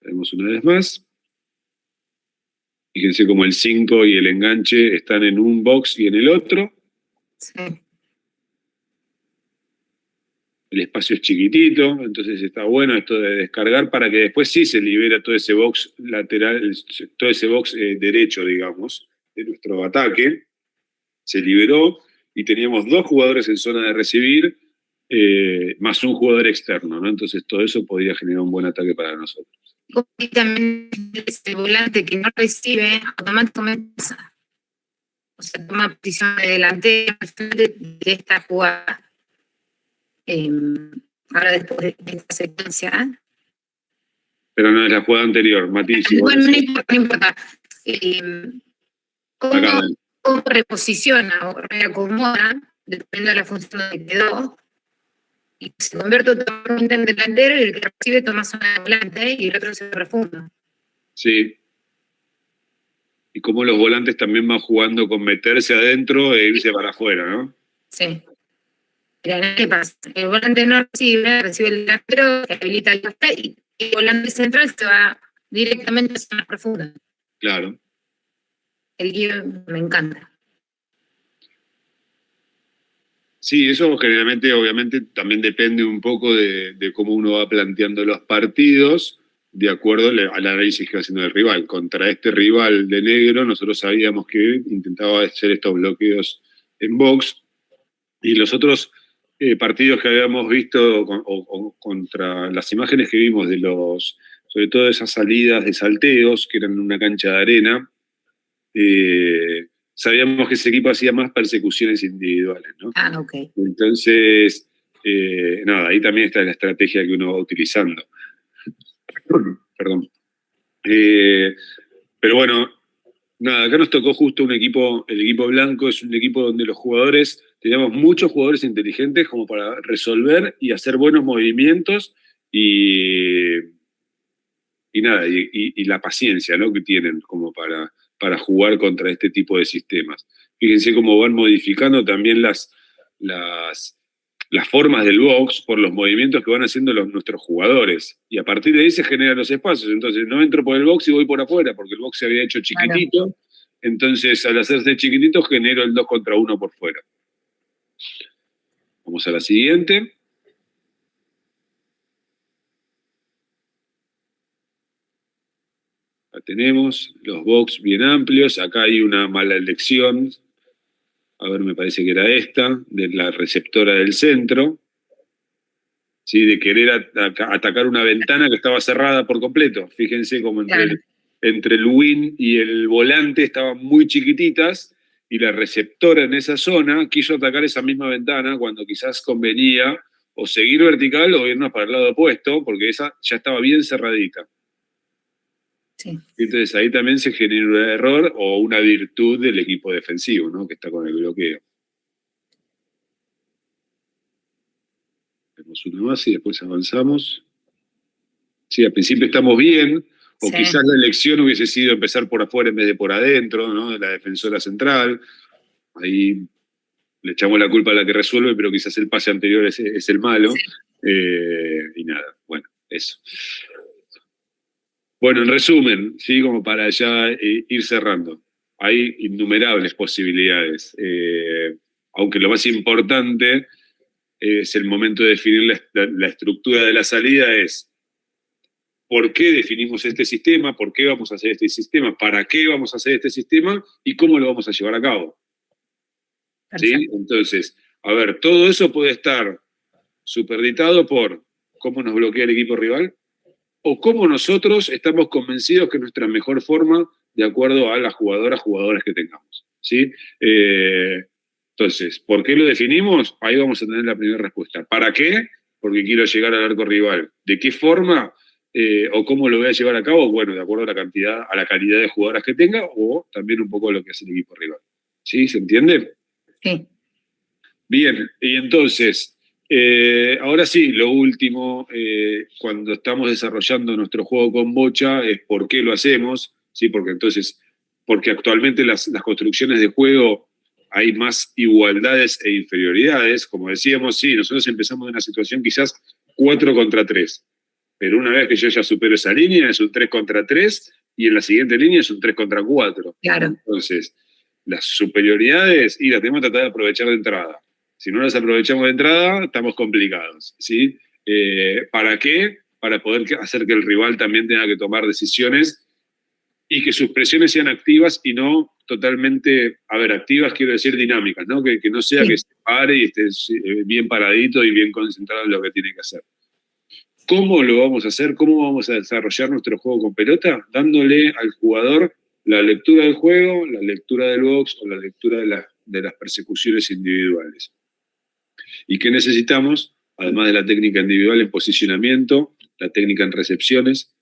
Vemos una vez más. Fíjense como el 5 y el enganche están en un box y en el otro. Sí. El espacio es chiquitito, entonces está bueno esto de descargar para que después sí se libera todo ese box lateral, todo ese box derecho, digamos, de nuestro ataque. Se liberó y teníamos 2 jugadores en zona de recibir, más un jugador externo, ¿no? Entonces todo eso podría generar un buen ataque para nosotros. Y también ese volante que no recibe, automáticamente, o sea, toma posición de delantero de esta jugada. Ahora después de esta secuencia. Pero no es la jugada anterior, Mati. Bueno, no importa. cómo, cómo reposiciona o reacomoda, dependiendo de la función donde quedó, y se convierte totalmente en delantero y el que recibe toma zona de volante y el otro se profundo. Sí. Y cómo los volantes también van jugando con meterse adentro e irse para afuera, ¿no? Sí. ¿Qué pasa? El volante no recibe el delantero, que habilita el café y el volante central se va directamente a zonas profundas. Claro. El guión me encanta. Sí, eso generalmente, obviamente, también depende un poco de cómo uno va planteando los partidos, de acuerdo al análisis que va haciendo el rival. Contra este rival de negro, nosotros sabíamos que intentaba hacer estos bloqueos en box, y los otros partidos que habíamos visto contra las imágenes que vimos de sobre todo esas salidas de salteos, que eran en una cancha de arena, sabíamos que ese equipo hacía más persecuciones individuales, ¿no? Ah, ok. Entonces, nada, ahí también está la estrategia que uno va utilizando. Perdón. Pero bueno, nada, acá nos tocó justo un equipo, el equipo blanco es un equipo donde los jugadores, teníamos muchos jugadores inteligentes como para resolver y hacer buenos movimientos y nada, y la paciencia, ¿no?, que tienen como para jugar contra este tipo de sistemas. Fíjense cómo van modificando también las formas del box por los movimientos que van haciendo nuestros jugadores. Y a partir de ahí se generan los espacios. Entonces no entro por el box y voy por afuera, porque el box se había hecho chiquitito. Claro. Entonces al hacerse chiquitito genero el 2 contra 1 por fuera. Vamos a la siguiente. Acá tenemos los box bien amplios. Acá hay una mala elección. A ver, me parece que era esta, de la receptora del centro. ¿Sí? De querer atacar una ventana que estaba cerrada por completo. Fíjense cómo entre el win y el volante estaban muy chiquititas y la receptora en esa zona quiso atacar esa misma ventana cuando quizás convenía o seguir vertical o irnos para el lado opuesto, porque esa ya estaba bien cerradita. Sí. Entonces ahí también se genera un error o una virtud del equipo defensivo, ¿no?, que está con el bloqueo. Hacemos una más y después avanzamos. Sí, al principio estamos bien, o sí, quizás la elección hubiese sido empezar por afuera en vez de por adentro, ¿no?, de la defensora central. Ahí le echamos la culpa a la que resuelve, pero quizás el pase anterior es el malo. Sí. Y nada, bueno, eso. Bueno, en resumen, ¿sí?, como para ya ir cerrando. Hay innumerables posibilidades, aunque lo más importante es el momento de definir la estructura de la salida, es por qué definimos este sistema, por qué vamos a hacer este sistema, para qué vamos a hacer este sistema y cómo lo vamos a llevar a cabo. ¿Sí? Entonces, a ver, todo eso puede estar superditado por cómo nos bloquea el equipo rival o cómo nosotros estamos convencidos que es nuestra mejor forma de acuerdo a las jugadoras que tengamos. ¿Sí? Entonces, ¿por qué lo definimos? Ahí vamos a tener la primera respuesta. ¿Para qué? Porque quiero llegar al arco rival. ¿De qué forma? ¿O cómo lo voy a llevar a cabo? Bueno, de acuerdo a la cantidad, a la calidad de jugadoras que tenga, o también un poco lo que hace el equipo rival. ¿Sí? ¿Se entiende? Sí. Bien, y entonces, ahora sí, lo último, cuando estamos desarrollando nuestro juego con bocha, es por qué lo hacemos, ¿sí? Porque actualmente las construcciones de juego hay más igualdades e inferioridades. Como decíamos, sí, nosotros empezamos en una situación quizás 4 contra 3, pero una vez que yo ya supero esa línea es un 3 contra 3 y en la siguiente línea es un 3 contra 4. Claro. Entonces, las superioridades y las tenemos que tratar de aprovechar de entrada. Si no las aprovechamos de entrada, estamos complicados, ¿sí? ¿Para qué? Para poder hacer que el rival también tenga que tomar decisiones y que sus presiones sean activas y no totalmente, activas quiero decir dinámicas, ¿no? Que no sea que se pare y esté bien paradito y bien concentrado en lo que tiene que hacer. ¿Cómo lo vamos a hacer? ¿Cómo vamos a desarrollar nuestro juego con pelota? Dándole al jugador la lectura del juego, la lectura del box o la lectura de las persecuciones individuales. ¿Y qué necesitamos? Además de la técnica individual en posicionamiento, la técnica en recepciones,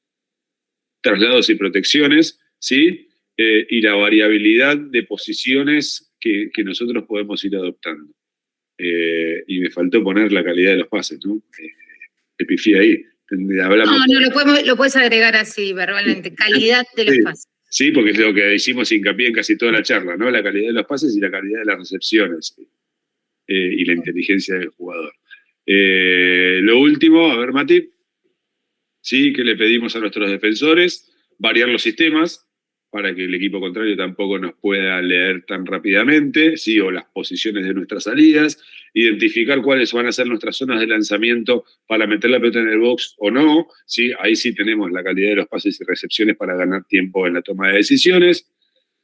traslados y protecciones, ¿sí? y la variabilidad de posiciones que nosotros podemos ir adoptando. Y me faltó poner la calidad de los pases, ¿no? Te pifié ahí. Hablamos. No, lo puedes agregar así, verbalmente, calidad de los pases. Sí, porque es lo que hicimos hincapié en casi toda la charla, ¿no? La calidad de los pases y la calidad de las recepciones y la inteligencia del jugador. Lo último, a ver, Mati, sí, que le pedimos a nuestros defensores variar los sistemas para que el equipo contrario tampoco nos pueda leer tan rápidamente, ¿sí? O las posiciones de nuestras salidas, identificar cuáles van a ser nuestras zonas de lanzamiento para meter la pelota en el box o no, ¿sí? Ahí sí tenemos la calidad de los pases y recepciones para ganar tiempo en la toma de decisiones.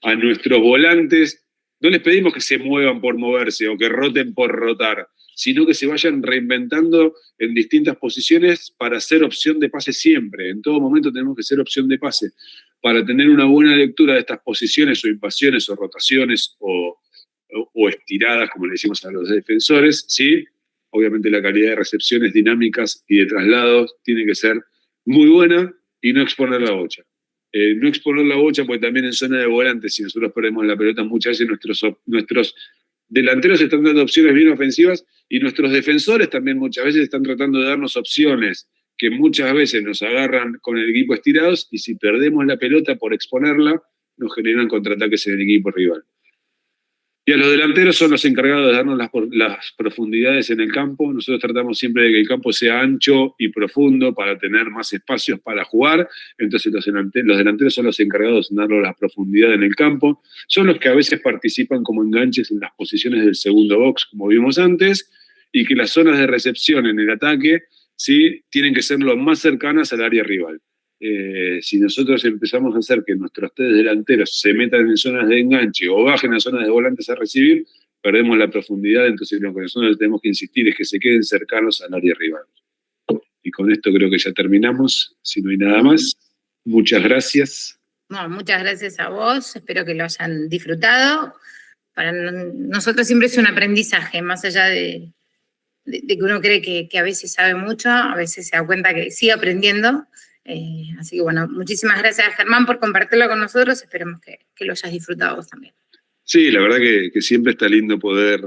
A nuestros volantes no les pedimos que se muevan por moverse o que roten por rotar, sino que se vayan reinventando en distintas posiciones para ser opción de pase siempre. En todo momento tenemos que ser opción de pase para tener una buena lectura de estas posiciones o invasiones o rotaciones o estiradas, como le decimos a los defensores, ¿sí? Obviamente la calidad de recepciones dinámicas y de traslados tiene que ser muy buena y no exponer la bocha. No exponer la bocha porque también en zona de volantes, si nosotros perdemos la pelota, muchas veces nuestros delanteros están dando opciones bien ofensivas y nuestros defensores también muchas veces están tratando de darnos opciones que muchas veces nos agarran con el equipo estirados y si perdemos la pelota por exponerla, nos generan contraataques en el equipo rival. Y a los delanteros son los encargados de darnos las profundidades en el campo. Nosotros tratamos siempre de que el campo sea ancho y profundo para tener más espacios para jugar. Entonces los delanteros son los encargados de darnos la profundidad en el campo. Son los que a veces participan como enganches en las posiciones del segundo box, como vimos antes, y que las zonas de recepción en el ataque, ¿sí?, tienen que ser lo más cercanas al área rival. Si nosotros empezamos a hacer que nuestros tres delanteros se metan en zonas de enganche o bajen a zonas de volantes a recibir, perdemos la profundidad, entonces lo que nosotros tenemos que insistir es que se queden cercanos al área rival. Y con esto creo que ya terminamos, si no hay nada más. Muchas gracias. No, muchas gracias a vos, espero que lo hayan disfrutado. Para nosotros siempre es un aprendizaje, más allá de que uno cree que a veces sabe mucho, a veces se da cuenta que sigue aprendiendo. Así que bueno, muchísimas gracias, Germán, por compartirlo con nosotros. Esperemos que lo hayas disfrutado vos también. Sí, la verdad que siempre está lindo poder,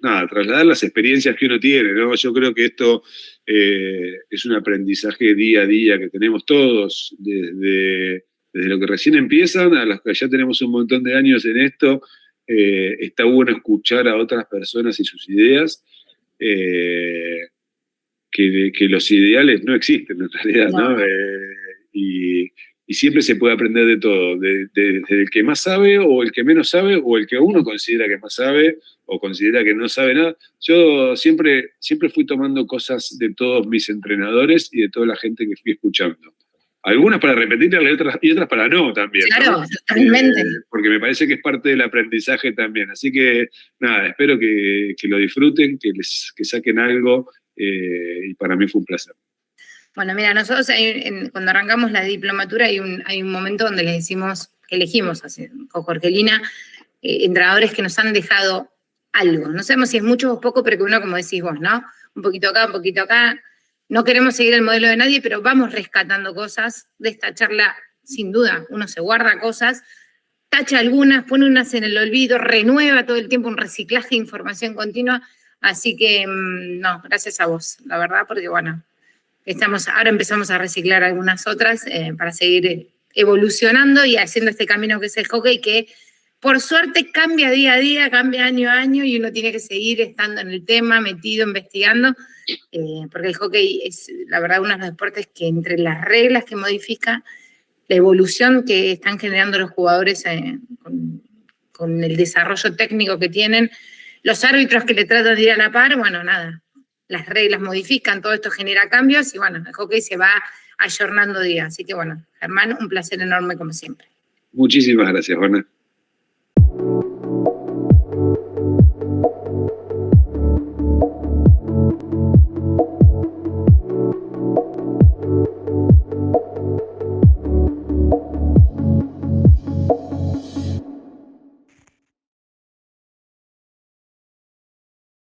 trasladar las experiencias que uno tiene, ¿no? Yo creo que esto es un aprendizaje día a día que tenemos todos, desde lo que recién empiezan a los que ya tenemos un montón de años en esto. Está bueno escuchar a otras personas y sus ideas. Que los ideales no existen en realidad, ¿no? Y siempre se puede aprender de todo, desde el que más sabe o el que menos sabe o el que uno considera que más sabe o considera que no sabe nada. Yo siempre fui tomando cosas de todos mis entrenadores y de toda la gente que fui escuchando. Algunas para repetirlas y otras para no también. Claro, ¿no? totalmente. Porque me parece que es parte del aprendizaje también. Así que, nada, espero que lo disfruten, que saquen algo. Y para mí fue un placer. Bueno, mira, nosotros cuando arrancamos la diplomatura hay un momento donde elegimos así, con Jorgelina, entrenadores que nos han dejado algo. No sabemos si es mucho o poco, pero que uno, como decís vos, ¿no? Un poquito acá, un poquito acá. No queremos seguir el modelo de nadie, pero vamos rescatando cosas de esta charla, sin duda. Uno se guarda cosas, tacha algunas, pone unas en el olvido, renueva todo el tiempo un reciclaje de información continua. Así que, no, gracias a vos, la verdad, porque bueno, ahora empezamos a reciclar algunas otras para seguir evolucionando y haciendo este camino que es el hockey, que por suerte cambia día a día, cambia año a año y uno tiene que seguir estando en el tema, metido, investigando, porque el hockey es, la verdad, uno de los deportes que entre las reglas que modifica, la evolución que están generando los jugadores con el desarrollo técnico que tienen, los árbitros que le tratan de ir a la par, bueno, nada, las reglas modifican, todo esto genera cambios y bueno, el hockey se va ayornando día. Así que bueno, Germán, un placer enorme como siempre. Muchísimas gracias, Juana.